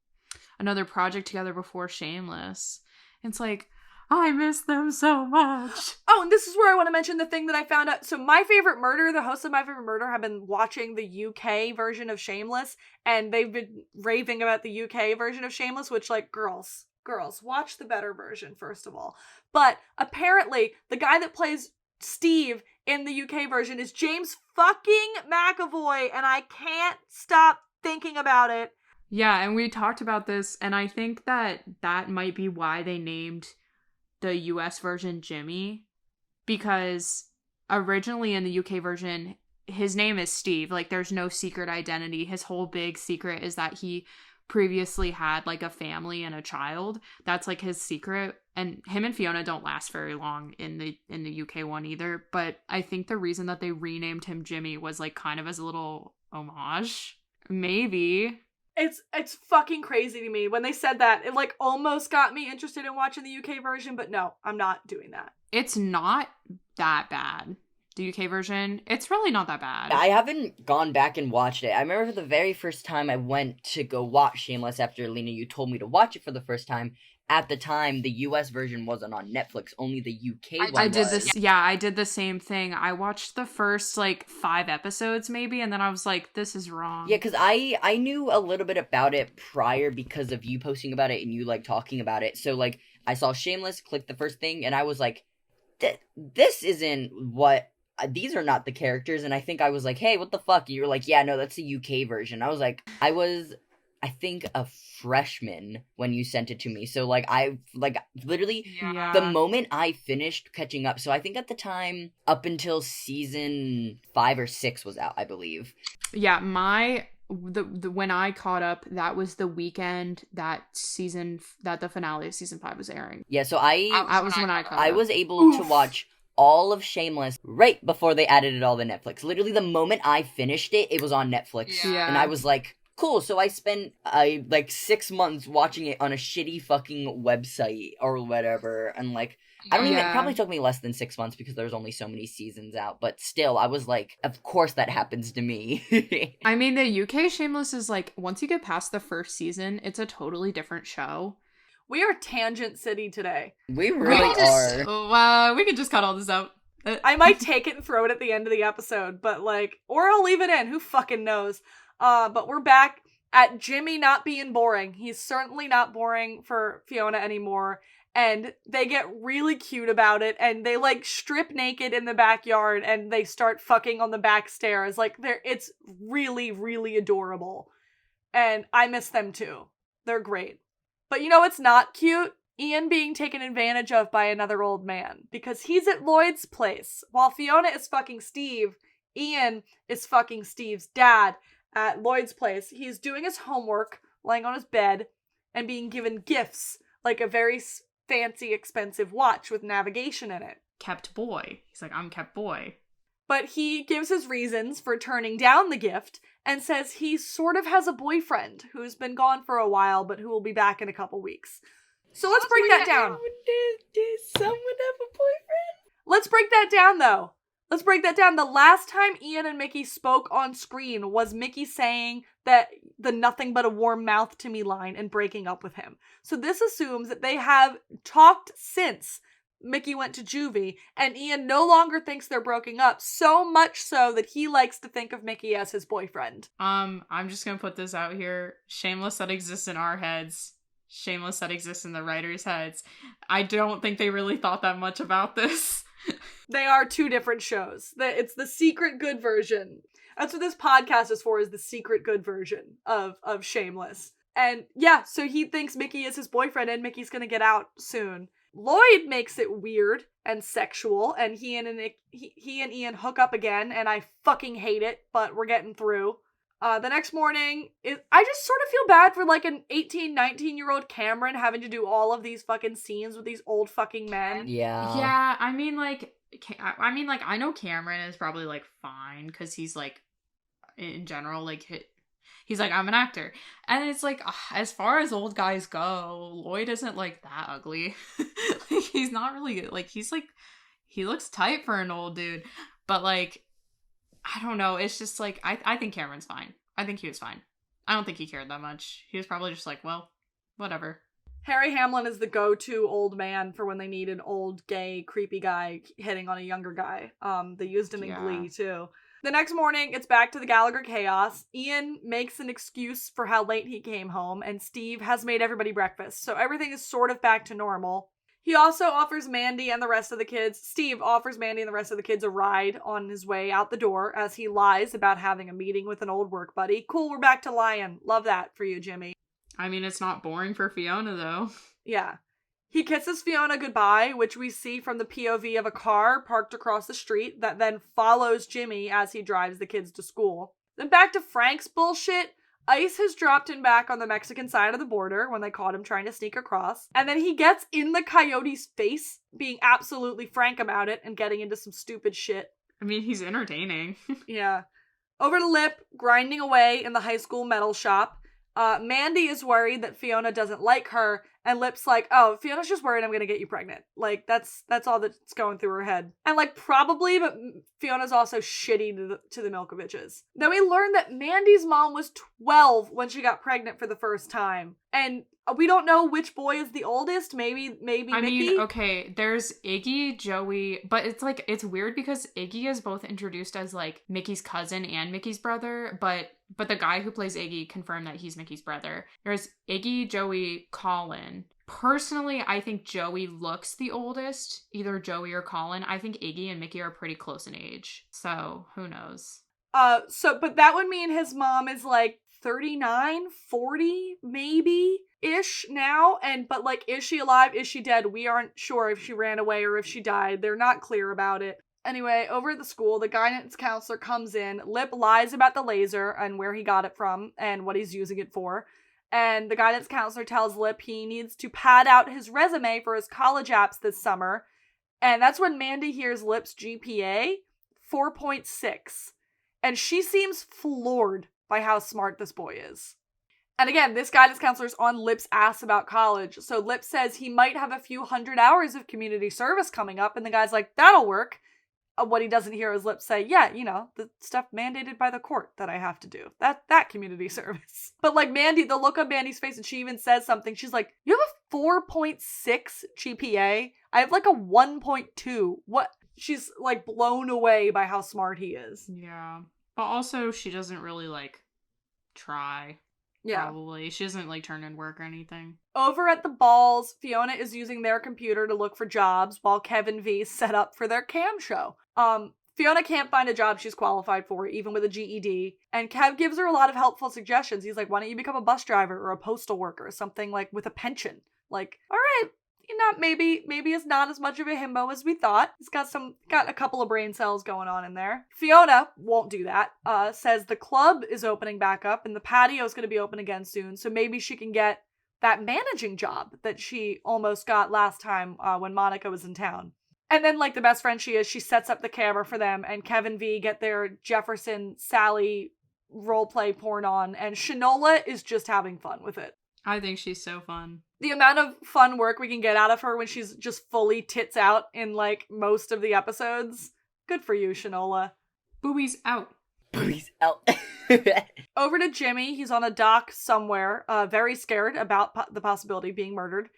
[SPEAKER 3] another project together before Shameless. It's like, I miss them so much.
[SPEAKER 1] Oh, and this is where I want to mention the thing that I found out. So My Favorite Murder, the hosts of My Favorite Murder have been watching the UK version of Shameless, and they've been raving about the UK version of Shameless, which, like, girls, watch the better version, first of all. But apparently, the guy that plays Steve in the UK version is James fucking McAvoy, and I can't stop thinking about it.
[SPEAKER 3] Yeah, and we talked about this, and I think that might be why they named the US version Jimmy, because originally in the UK version, his name is Steve. Like, there's no secret identity. His whole big secret is that he previously had, like, a family and a child. That's, like, his secret. And him and Fiona don't last very long in the UK one either. But I think the reason that they renamed him Jimmy was, like, kind of as a little homage. Maybe.
[SPEAKER 1] It's fucking crazy to me. When they said that, it, like, almost got me interested in watching the UK version, but no, I'm not doing that.
[SPEAKER 3] It's not that bad. The UK version, it's really not that bad.
[SPEAKER 2] I haven't gone back and watched it. I remember for the very first time I went to go watch Shameless after, Lena, you told me to watch it for the first time. At the time, the US version wasn't on Netflix, only the UK one
[SPEAKER 3] I did
[SPEAKER 2] was.
[SPEAKER 3] this. Yeah, I did the same thing. I watched the first, like, 5 episodes maybe, and then I was like, this is wrong.
[SPEAKER 2] Yeah, because I knew a little bit about it prior because of you posting about it and you, like, talking about it. So, like, I saw Shameless, clicked the first thing, and I was like, this isn't what... These are not the characters, and I think I was like, hey, what the fuck? And you were like, yeah, no, that's the UK version. I was like, I think a freshman when you sent it to me. So, like, literally, the moment I finished catching up, so I think at the time, up until season 5 or 6 was out, I believe.
[SPEAKER 3] Yeah, my when I caught up, that was the weekend that the finale of season 5 was airing.
[SPEAKER 2] Yeah, so
[SPEAKER 3] That was when I caught up.
[SPEAKER 2] I was able to watch all of Shameless right before they added it all to Netflix. Literally the moment I finished it, it was on Netflix.
[SPEAKER 3] Yeah.
[SPEAKER 2] And I was like, cool, so I spent like 6 months watching it on a shitty fucking website or whatever, and like I don't even, it probably took me less than 6 months because there's only so many seasons out, but still, I was like, of course that happens to me.
[SPEAKER 3] I mean, the UK Shameless is like, once you get past the first season, it's a totally different show.
[SPEAKER 1] We are Tangent City today.
[SPEAKER 2] We really are.
[SPEAKER 3] We could just cut all this out.
[SPEAKER 1] I might take it and throw it at the end of the episode, but like, or I'll leave it in, who fucking knows. But we're back at Jimmy not being boring. He's certainly not boring for Fiona anymore. And they get really cute about it, and they like strip naked in the backyard, and they start fucking on the back stairs. Like it's really, really adorable. And I miss them too. They're great. But you know what's not cute? Ian being taken advantage of by another old man. Because he's at Lloyd's place. While Fiona is fucking Steve, Ian is fucking Steve's dad at Lloyd's place. He's doing his homework, laying on his bed, and being given gifts. Like a very fancy, expensive watch with navigation in it.
[SPEAKER 3] Kept boy. He's like, I'm kept boy.
[SPEAKER 1] But he gives his reasons for turning down the gift and says he sort of has a boyfriend who's been gone for a while but who will be back in a couple weeks. So let's break that down.
[SPEAKER 2] Did someone have a boyfriend?
[SPEAKER 1] Let's break that down, though. Let's break that down. The last time Ian and Mickey spoke on screen was Mickey saying that the nothing but a warm mouth to me line and breaking up with him. So this assumes that they have talked since Mickey went to juvie, and Ian no longer thinks they're broken up, so much so that he likes to think of Mickey as his boyfriend.
[SPEAKER 3] I'm just gonna put this out here. Shameless that exists in our heads. Shameless that exists in the writers' heads. I don't think they really thought that much about this.
[SPEAKER 1] They are two different shows. It's the secret good version. That's what this podcast is for, is the secret good version of Shameless. And yeah, so he thinks Mickey is his boyfriend and Mickey's gonna get out soon. Lloyd makes it weird and sexual, and he and Ian hook up again, and I fucking hate it, but we're getting through. The next morning, I just sort of feel bad for like an 18, 19-year-old Cameron having to do all of these fucking scenes with these old fucking men.
[SPEAKER 2] Yeah.
[SPEAKER 3] Yeah, I mean, I know Cameron is probably like fine, because he's like, in general, like, he's like, I'm an actor. And it's like, as far as old guys go, Lloyd isn't like that ugly. Like, he's not really, like, he's like, he looks tight for an old dude. But like, I don't know. It's just like, I think Cameron's fine. I think he was fine. I don't think he cared that much. He was probably just like, well, whatever.
[SPEAKER 1] Harry Hamlin is the go-to old man for when they need an old, gay, creepy guy hitting on a younger guy. They used him in Glee, too. The next morning, it's back to the Gallagher chaos. Ian makes an excuse for how late he came home, and Steve has made everybody breakfast, so everything is sort of back to normal. He also offers Mandy and the rest of the kids, Steve offers Mandy and the rest of the kids a ride on his way out the door as he lies about having a meeting with an old work buddy. Cool, we're back to lying. Love that for you, Jimmy.
[SPEAKER 3] I mean, it's not boring for Fiona, though.
[SPEAKER 1] Yeah. He kisses Fiona goodbye, which we see from the POV of a car parked across the street that then follows Jimmy as he drives the kids to school. Then back to Frank's bullshit. Ice has dropped him back on the Mexican side of the border when they caught him trying to sneak across. And then he gets in the coyote's face, being absolutely frank about it and getting into some stupid shit.
[SPEAKER 3] I mean, he's entertaining.
[SPEAKER 1] Yeah. Over to Lip, grinding away in the high school metal shop. Mandy is worried that Fiona doesn't like her, and Lip's like, oh, Fiona's just worried I'm gonna get you pregnant. Like, that's all that's going through her head. And like, probably, but Fiona's also shitty to the Milkoviches. Then we learn that Mandy's mom was 12 when she got pregnant for the first time. And we don't know which boy is the oldest. Maybe Mickey?
[SPEAKER 3] I mean, okay, there's Iggy, Joey, but it's like, it's weird because Iggy is both introduced as like Mickey's cousin and Mickey's brother, but the guy who plays Iggy confirmed that he's Mickey's brother. There's Iggy, Joey, Colin. Personally, I think Joey looks the oldest, either Joey or Colin. I think Iggy and Mickey are pretty close in age, so who knows?
[SPEAKER 1] But that would mean his mom is like 39, 40, maybe-ish now, but like, is she alive? Is she dead? We aren't sure if she ran away or if she died. They're not clear about it. Anyway, over at the school, the guidance counselor comes in. Lip lies about the laser and where he got it from and what he's using it for. And the guidance counselor tells Lip he needs to pad out his resume for his college apps this summer. And that's when Mandy hears Lip's GPA, 4.6. And she seems floored by how smart this boy is. And again, this guidance counselor's on Lip's ass about college. So Lip says he might have a few 100 hours of community service coming up. And the guy's like, that'll work. What he doesn't hear is Lip say, yeah, the stuff mandated by the court that I have to do. That community service. But like Mandy, the look on Mandy's face, and she even says something. She's like, you have a 4.6 GPA? I have like a 1.2. What? She's like blown away by how smart he is.
[SPEAKER 3] Yeah. But also she doesn't really like try. Yeah. Probably. She doesn't like turn in work or anything.
[SPEAKER 1] Over at the balls, Fiona is using their computer to look for jobs while Kev and V set up for their cam show. Fiona can't find a job she's qualified for, even with a GED, and Kev gives her a lot of helpful suggestions. He's like, why don't you become a bus driver or a postal worker or something like with a pension? Like, all right, maybe it's not as much of a himbo as we thought. He's got a couple of brain cells going on in there. Fiona won't do that. Says the club is opening back up and the patio is going to be open again soon, so maybe she can get that managing job that she almost got last time when Monica was in town. And then, like the best friend she is, she sets up the camera for them, and Kevin V get their Jefferson Sally roleplay porn on, and Shanola is just having fun with it.
[SPEAKER 3] I think she's so fun.
[SPEAKER 1] The amount of fun work we can get out of her when she's just fully tits out in, like, most of the episodes. Good for you, Shanola.
[SPEAKER 3] Boobies out.
[SPEAKER 2] Boobies out.
[SPEAKER 1] Over to Jimmy. He's on a dock somewhere, very scared about the possibility of being murdered.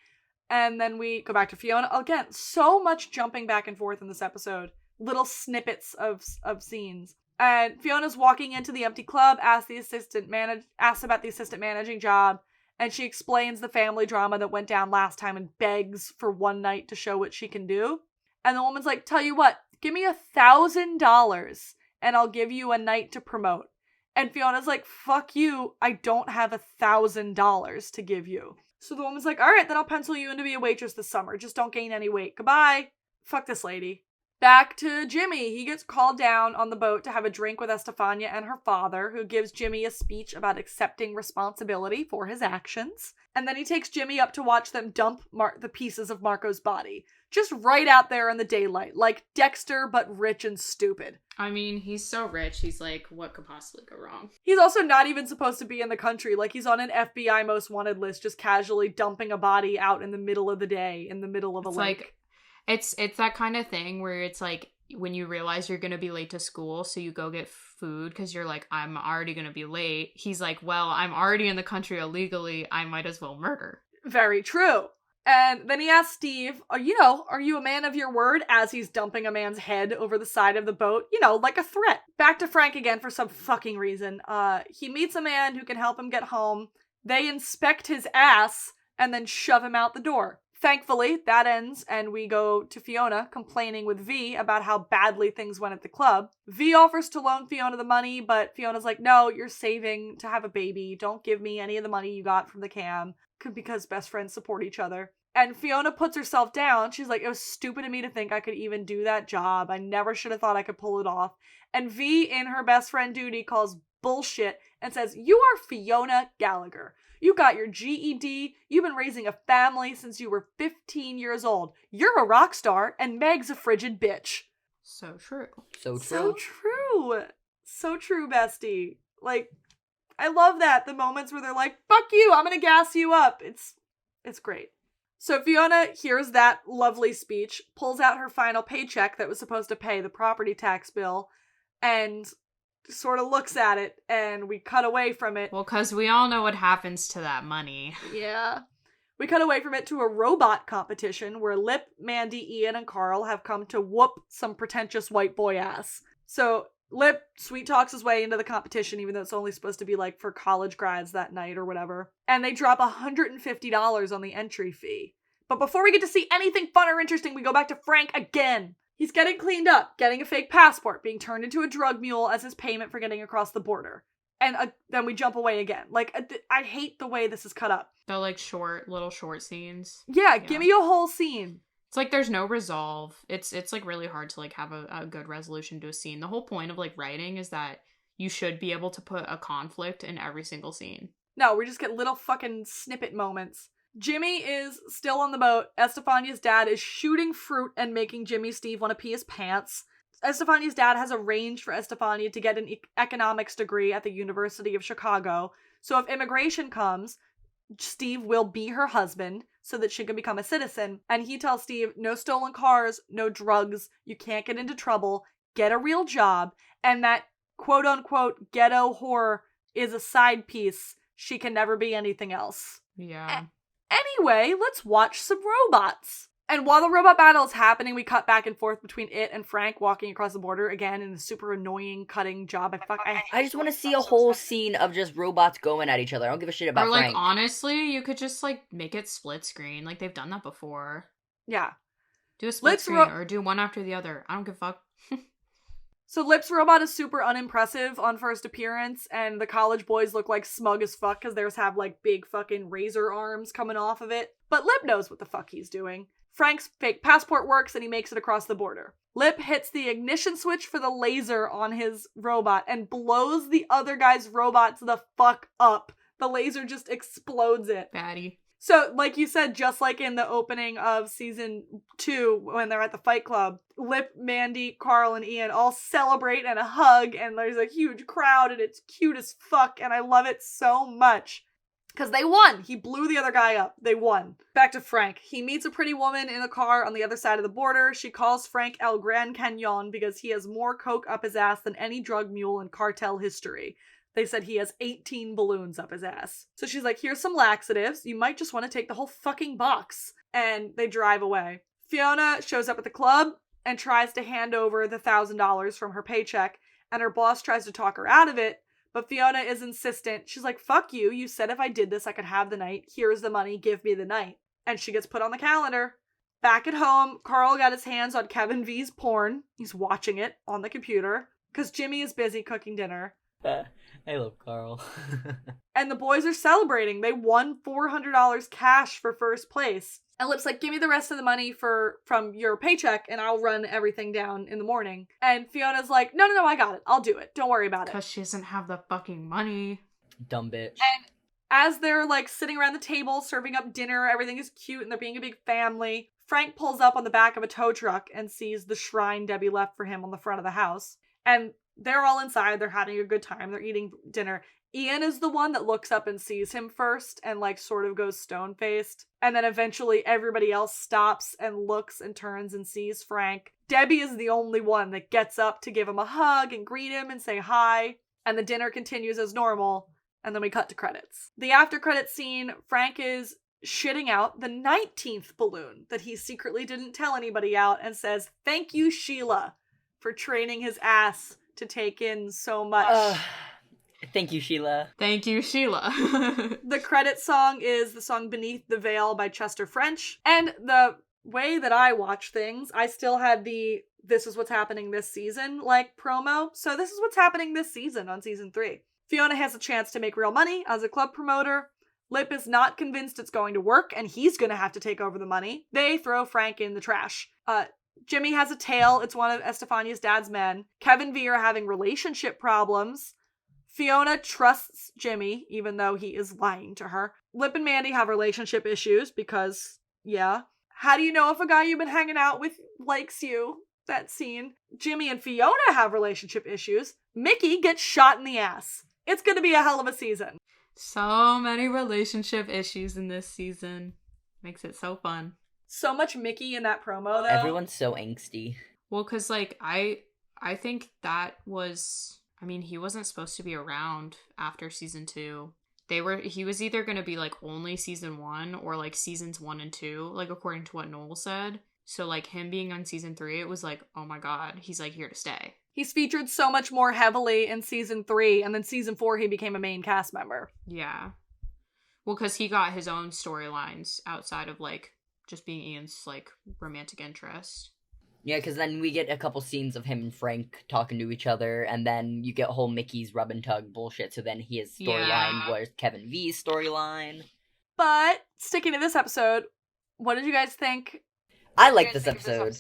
[SPEAKER 1] And then we go back to Fiona. Again, so much jumping back and forth in this episode. Little snippets of scenes. And Fiona's walking into the empty club, asks about the assistant managing job, and she explains the family drama that went down last time and begs for one night to show what she can do. And the woman's like, tell you what, give me $1,000 and I'll give you a night to promote. And Fiona's like, fuck you, I don't have $1,000 to give you. So the woman's like, all right, then I'll pencil you in to be a waitress this summer. Just don't gain any weight. Goodbye. Fuck this lady. Back to Jimmy. He gets called down on the boat to have a drink with Estefania and her father, who gives Jimmy a speech about accepting responsibility for his actions. And then he takes Jimmy up to watch them dump the pieces of Marco's body. Just right out there in the daylight. Like Dexter, but rich and stupid.
[SPEAKER 3] I mean, he's so rich. He's like, what could possibly go wrong?
[SPEAKER 1] He's also not even supposed to be in the country. Like, he's on an FBI most wanted list, just casually dumping a body out in the middle of the day, in the middle of a lake.
[SPEAKER 3] Like, it's that kind of thing where it's like, when you realize you're going to be late to school, so you go get food because you're like, I'm already going to be late. He's like, well, I'm already in the country illegally. I might as well murder.
[SPEAKER 1] Very true. And then he asks Steve, are you a man of your word? As he's dumping a man's head over the side of the boat, like a threat. Back to Frank again for some fucking reason. He meets a man who can help him get home. They inspect his ass and then shove him out the door. Thankfully, that ends, and we go to Fiona complaining with V about how badly things went at the club. V offers to loan Fiona the money, but Fiona's like, no, you're saving to have a baby. Don't give me any of the money you got from the cam, because best friends support each other. And Fiona puts herself down. She's like, it was stupid of me to think I could even do that job. I never should have thought I could pull it off. And V, in her best friend duty, calls bullshit and says, you are Fiona Gallagher. You got your GED, you've been raising a family since you were 15 years old. You're a rock star, and Meg's a frigid bitch.
[SPEAKER 3] So true.
[SPEAKER 2] So true.
[SPEAKER 1] So true. So true, bestie. Like, I love that. The moments where they're like, fuck you, I'm gonna gas you up. It's great. So Fiona hears that lovely speech, pulls out her final paycheck that was supposed to pay the property tax bill, and sort of looks at it, and we cut away from it.
[SPEAKER 3] Well, because we all know what happens to that money.
[SPEAKER 1] Yeah. We cut away from it to a robot competition where Lip, Mandy, Ian, and Carl have come to whoop some pretentious white boy ass. So Lip sweet talks his way into the competition, even though it's only supposed to be like for college grads that night or whatever. And they drop $150 on the entry fee. But before we get to see anything fun or interesting, we go back to Frank again. He's getting cleaned up, getting a fake passport, being turned into a drug mule as his payment for getting across the border. And then we jump away again. Like, I hate the way this is cut up.
[SPEAKER 3] The, like, little short scenes.
[SPEAKER 1] Yeah, give me a whole scene.
[SPEAKER 3] It's like there's no resolve. It's like really hard to like have a good resolution to a scene. The whole point of like writing is that you should be able to put a conflict in every single scene.
[SPEAKER 1] No, we just get little fucking snippet moments. Jimmy is still on the boat. Estefania's dad is shooting fruit and making Jimmy Steve want to pee his pants. Estefania's dad has arranged for Estefania to get an economics degree at the University of Chicago. So if immigration comes, Steve will be her husband so that she can become a citizen. And he tells Steve, no stolen cars, no drugs, you can't get into trouble, get a real job, and that quote-unquote ghetto whore is a side piece. She can never be anything else.
[SPEAKER 3] Yeah.
[SPEAKER 1] Anyway, let's watch some robots. And while the robot battle is happening, we cut back and forth between it and Frank walking across the border again in a super annoying cutting job.
[SPEAKER 2] I just want to see a whole scene of just robots going at each other. I don't give a shit about
[SPEAKER 3] Frank. Or
[SPEAKER 2] Frank.
[SPEAKER 3] Honestly, you could just like make it split screen. Like they've done that before.
[SPEAKER 1] Yeah.
[SPEAKER 3] Do a split screen or do one after the other. I don't give a fuck.
[SPEAKER 1] So Lip's robot is super unimpressive on first appearance, and the college boys look like smug as fuck because theirs have like big fucking razor arms coming off of it. But Lip knows what the fuck he's doing. Frank's fake passport works and he makes it across the border. Lip hits the ignition switch for the laser on his robot and blows the other guy's robots the fuck up. The laser just explodes it.
[SPEAKER 3] Batty.
[SPEAKER 1] So, like you said, just like in the opening of season 2, when they're at the Fight Club, Lip, Mandy, Carl, and Ian all celebrate and hug, and there's a huge crowd, and it's cute as fuck, and I love it so much. Because they won! He blew the other guy up. They won. Back to Frank. He meets a pretty woman in a car on the other side of the border. She calls Frank El Gran Canon because he has more coke up his ass than any drug mule in cartel history. They said he has 18 balloons up his ass. So she's like, here's some laxatives. You might just want to take the whole fucking box. And they drive away. Fiona shows up at the club and tries to hand over the $1,000 from her paycheck. And her boss tries to talk her out of it. But Fiona is insistent. She's like, fuck you. You said if I did this, I could have the night. Here's the money. Give me the night. And she gets put on the calendar. Back at home, Carl got his hands on Kevin V's porn. He's watching it on the computer. Because Jimmy is busy cooking dinner.
[SPEAKER 2] I love Carl.
[SPEAKER 1] And the boys are celebrating. They won $400 cash for first place. And Lip's like, give me the rest of the money from your paycheck and I'll run everything down in the morning. And Fiona's like, no, I got it. I'll do it. Don't worry about it.
[SPEAKER 3] Because she doesn't have the fucking money.
[SPEAKER 2] Dumb bitch.
[SPEAKER 1] And as they're like sitting around the table, serving up dinner, everything is cute and they're being a big family, Frank pulls up on the back of a tow truck and sees the shrine Debbie left for him on the front of the house. And they're all inside. They're having a good time. They're eating dinner. Ian is the one that looks up and sees him first and like sort of goes stone-faced. And then eventually everybody else stops and looks and turns and sees Frank. Debbie is the only one that gets up to give him a hug and greet him and say hi. And the dinner continues as normal. And then we cut to credits. The after credits scene, Frank is shitting out the 19th balloon that he secretly didn't tell anybody out and says, thank you, Sheila, for training his ass to take in so much.
[SPEAKER 2] Thank you, Sheila.
[SPEAKER 3] Thank you, Sheila.
[SPEAKER 1] The credit song is the song Beneath the Veil by Chester French. And the way that I watch things, I still had the this is what's happening this season like promo. So this is what's happening this season on season 3. Fiona has a chance to make real money as a club promoter. Lip is not convinced it's going to work and he's going to have to take over the money. They throw Frank in the trash. Jimmy has a tail. It's one of Estefania's dad's men. Kevin V are having relationship problems. Fiona trusts Jimmy, even though he is lying to her. Lip and Mandy have relationship issues because, yeah. How do you know if a guy you've been hanging out with likes you? That scene. Jimmy and Fiona have relationship issues. Mickey gets shot in the ass. It's gonna be a hell of a season.
[SPEAKER 3] So many relationship issues in this season. Makes it so fun.
[SPEAKER 1] So much Mickey in that promo, though.
[SPEAKER 2] Everyone's so angsty.
[SPEAKER 3] Well, because, like, I think that was... I mean, he wasn't supposed to be around after season 2. He was either going to be, like, only season 1 or, like, seasons 1 and 2, like, according to what Noel said. So, like, him being on season 3, it was like, oh my god, he's, like, here to stay.
[SPEAKER 1] He's featured so much more heavily in season 3, and then season 4 he became a main cast member.
[SPEAKER 3] Yeah. Well, because he got his own storylines outside of, like, just being Ian's, like, romantic interest.
[SPEAKER 2] Yeah, because then we get a couple scenes of him and Frank talking to each other, and then you get whole Mickey's rub and tug bullshit, so then his storyline was Kevin V's storyline.
[SPEAKER 1] But, sticking to this episode, what did you guys think?
[SPEAKER 2] I like this episode.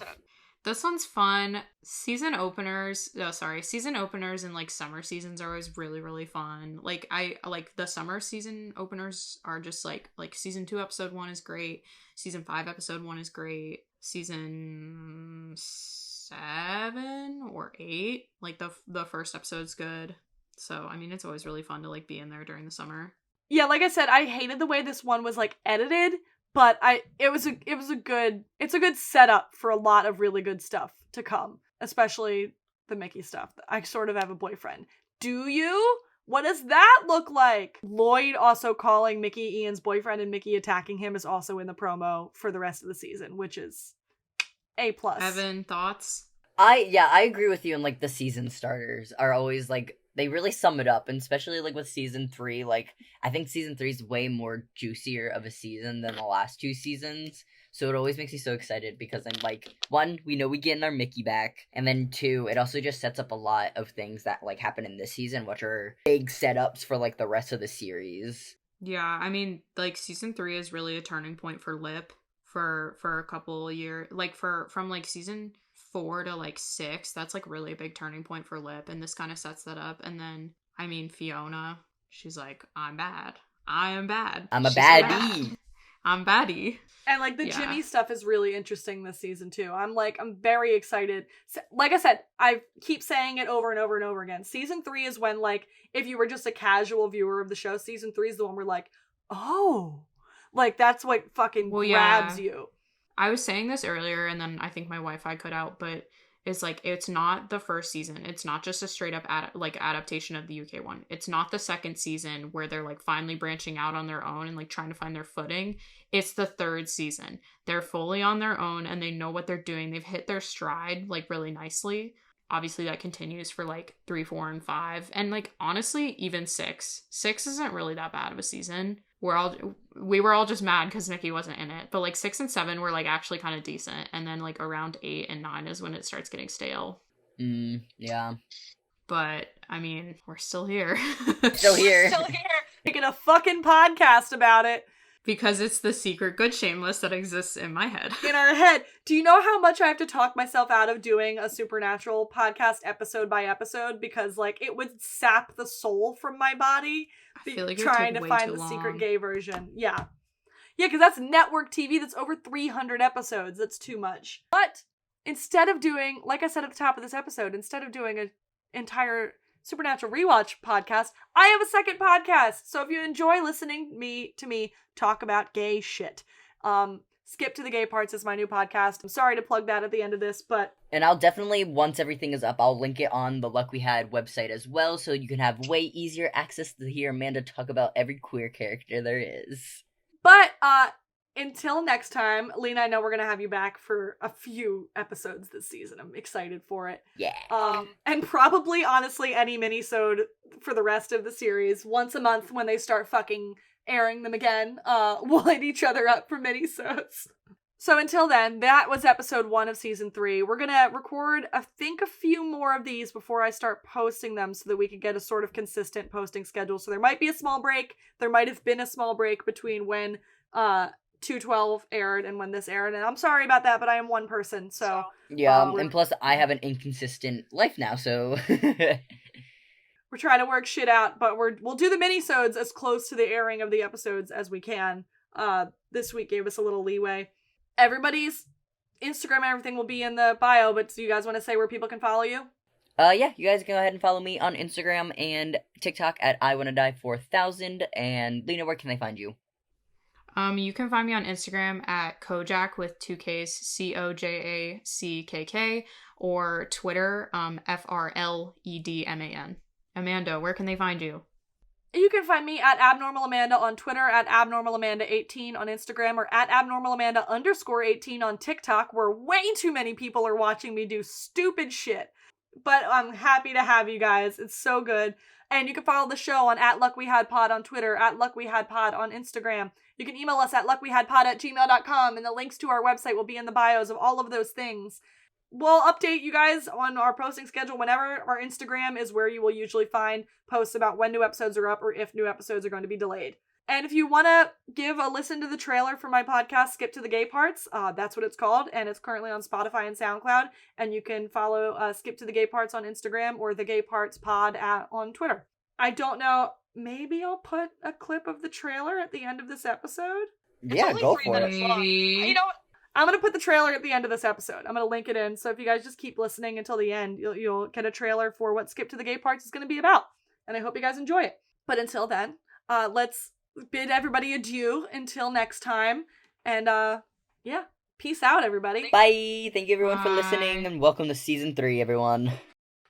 [SPEAKER 3] This one's fun. Season openers and like summer seasons are always really, really fun. Like I like the summer season openers are just like season 2 episode 1 is great. Season 5 episode 1 is great. Season 7 or 8, like the first episode's good. So I mean it's always really fun to like be in there during the summer.
[SPEAKER 1] Yeah, like I said, I hated the way this one was like edited. But it's a good setup for a lot of really good stuff to come, especially the Mickey stuff. I sort of have a boyfriend. Do you? What does that look like? Lloyd also calling Mickey Ian's boyfriend and Mickey attacking him is also in the promo for the rest of the season, which is A+.
[SPEAKER 3] Evan, thoughts?
[SPEAKER 2] I agree with you, and like the season starters are always like they really sum it up, and especially like with season 3, like I think season 3 is way more juicier of a season than the last 2 seasons. So it always makes me so excited because I'm like, 1, we know we getting our Mickey back, and then 2, it also just sets up a lot of things that like happen in this season, which are big setups for like the rest of the series.
[SPEAKER 3] Yeah, I mean, like season 3 is really a turning point for Lip for a couple of years, like from like season 4 to like 6, that's like really a big turning point for Lip, and this kind of sets that up. And then I mean Fiona, she's like, I'm bad, I am bad,
[SPEAKER 2] I'm a
[SPEAKER 3] she's
[SPEAKER 2] baddie,
[SPEAKER 3] I'm baddie.
[SPEAKER 1] And like the Jimmy stuff is really interesting this season too. I'm very excited. Like I said, I keep saying it over and over and over again. Season 3 is when like if you were just a casual viewer of the show, season 3 is the one where like, oh, like that's what fucking grabs you.
[SPEAKER 3] I was saying this earlier, and then I think my Wi-Fi cut out, but it's like, it's not the first season. It's not just a straight up adaptation of the UK one. It's not the second season where they're like finally branching out on their own and like trying to find their footing. It's the third season. They're fully on their own and they know what they're doing. They've hit their stride like really nicely. Obviously that continues for like 3, 4, and 5. And like, honestly, even 6. 6 isn't really that bad of a season. We were all just mad because Mickey wasn't in it. But like 6 and 7 were like actually kind of decent. And then like around 8 and 9 is when it starts getting stale.
[SPEAKER 2] Yeah.
[SPEAKER 3] But I mean, we're still here.
[SPEAKER 2] Still here.
[SPEAKER 1] Making a fucking podcast about it.
[SPEAKER 3] Because it's the secret good shameless that exists in my head.
[SPEAKER 1] In our head. Do you know how much I have to talk myself out of doing a Supernatural podcast episode by episode? Because like it would sap the soul from my body.
[SPEAKER 3] I feel like
[SPEAKER 1] trying to find the secret gay version. Yeah, because that's network TV. That's over 300 episodes. That's too much. But instead of doing, like I said at the top of this episode, instead of doing an entire Supernatural rewatch podcast, I have a second podcast. So if you enjoy listening to me talk about gay shit, Skip to the Gay Parts is my new podcast. I'm sorry to plug that at the end of this, but...
[SPEAKER 2] And I'll definitely, once everything is up, I'll link it on the Luck We Had website as well, so you can have way easier access to hear Amanda talk about every queer character there is.
[SPEAKER 1] But, until next time, Lena, I know we're gonna have you back for a few episodes this season. I'm excited for it.
[SPEAKER 2] Yeah.
[SPEAKER 1] And probably, honestly, any minisode for the rest of the series. Once a month when they start fucking airing them again, we'll hit each other up for minisodes. So until then, that was episode 1 of season 3. We're gonna record, I think, a few more of these before I start posting them so that we can get a sort of consistent posting schedule. So there might be a small break. There might have been a small break between when 212 aired and when this aired, and I'm sorry about that, but I am one person, so...
[SPEAKER 2] Yeah, and plus I have an inconsistent life now, so...
[SPEAKER 1] We're trying to work shit out, but we'll do the minisodes as close to the airing of the episodes as we can. This week gave us a little leeway. Everybody's Instagram and everything will be in the bio, but do you guys want to say where people can follow you?
[SPEAKER 2] Yeah, you guys go ahead and follow me on Instagram and TikTok at IWannaDie4000, and Lena, where can they find you?
[SPEAKER 3] You can find me on Instagram at Kojak with 2 Ks, COJACKK, or Twitter, FRLEDMAN. Amanda, where can they find you?
[SPEAKER 1] You can find me at AbnormalAmanda on Twitter, at AbnormalAmanda18 on Instagram, or at AbnormalAmanda_18 on TikTok, where way too many people are watching me do stupid shit. But I'm happy to have you guys. It's so good. And you can follow the show on at luckwehadpod on Twitter, at luckwehadpod on Instagram. You can email us at luckwehadpod@gmail.com, and the links to our website will be in the bios of all of those things. We'll update you guys on our posting schedule whenever. Our Instagram is where you will usually find posts about when new episodes are up or if new episodes are going to be delayed. And if you want to give a listen to the trailer for my podcast, Skip to the Gay Parts, that's what it's called. And it's currently on Spotify and SoundCloud. And you can follow Skip to the Gay Parts on Instagram or the Gay Parts Pod on Twitter. I don't know. Maybe I'll put a clip of the trailer at the end of this episode.
[SPEAKER 2] Yeah, go for it.
[SPEAKER 3] Maybe.
[SPEAKER 1] I'm going to put the trailer at the end of this episode. I'm going to link it in. So if you guys just keep listening until the end, you'll get a trailer for what Skip to the Gay Parts is going to be about. And I hope you guys enjoy it. But until then, let's bid everybody adieu until next time. And yeah, peace out, everybody.
[SPEAKER 2] Bye. Thank you everyone for listening, and welcome to season 3, everyone.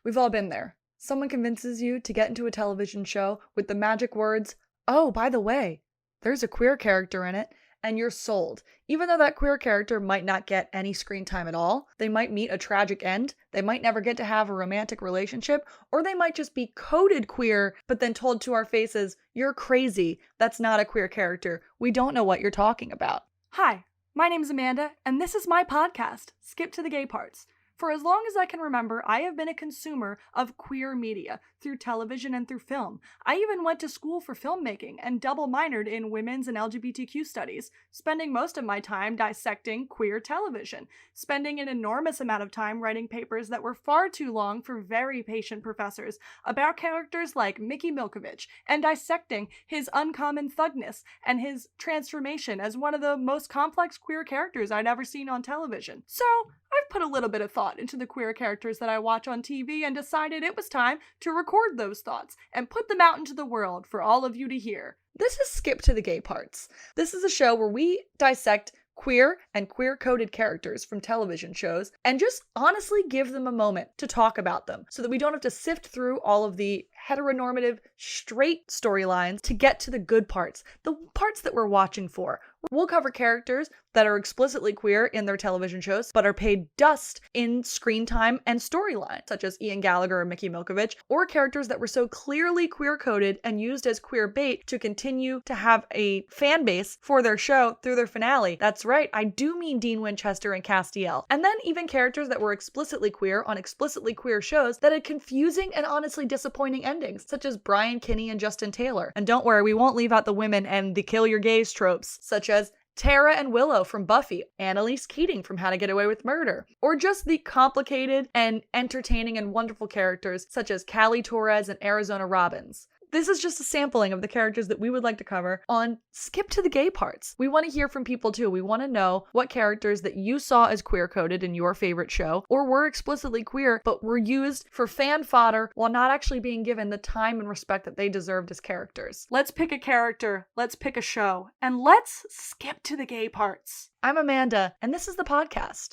[SPEAKER 1] We've all been there. Someone convinces you to get into a television show with the magic words, "Oh, by the way, there's a queer character in it," and you're sold. Even though that queer character might not get any screen time at all, they might meet a tragic end, they might never get to have a romantic relationship, or they might just be coded queer, but then told to our faces, "You're crazy, that's not a queer character, we don't know what you're talking about." Hi, my name's Amanda, and this is my podcast, Skip to the Gay Parts. For as long as I can remember, I have been a consumer of queer media through television and through film. I even went to school for filmmaking and double minored in women's and LGBTQ studies, spending most of my time dissecting queer television, spending an enormous amount of time writing papers that were far too long for very patient professors about characters like Mickey Milkovich and dissecting his uncommon thugness and his transformation as one of the most complex queer characters I'd ever seen on television. So, I've put a little bit of thought into the queer characters that I watch on TV and decided it was time to record those thoughts and put them out into the world for all of you to hear. This is Skip to the Gay Parts. This is a show where we dissect queer and queer-coded characters from television shows and just honestly give them a moment to talk about them so that we don't have to sift through all of the heteronormative, straight storylines to get to the good parts, the parts that we're watching for. We'll cover characters that are explicitly queer in their television shows, but are paid dust in screen time and storyline, such as Ian Gallagher or Mickey Milkovich, or characters that were so clearly queer-coded and used as queer bait to continue to have a fan base for their show through their finale. That's right, I do mean Dean Winchester and Castiel. And then even characters that were explicitly queer on explicitly queer shows that had confusing and honestly disappointing endings, such as Brian Kinney and Justin Taylor. And don't worry, we won't leave out the women and the kill your gays tropes, such as Tara and Willow from Buffy, Annalise Keating from How to Get Away with Murder, or just the complicated and entertaining and wonderful characters such as Callie Torres and Arizona Robbins. This is just a sampling of the characters that we would like to cover on Skip to the Gay Parts. We want to hear from people too. We want to know what characters that you saw as queer-coded in your favorite show, or were explicitly queer, but were used for fan fodder while not actually being given the time and respect that they deserved as characters. Let's pick a character, let's pick a show, and let's skip to the gay parts. I'm Amanda, and this is the podcast.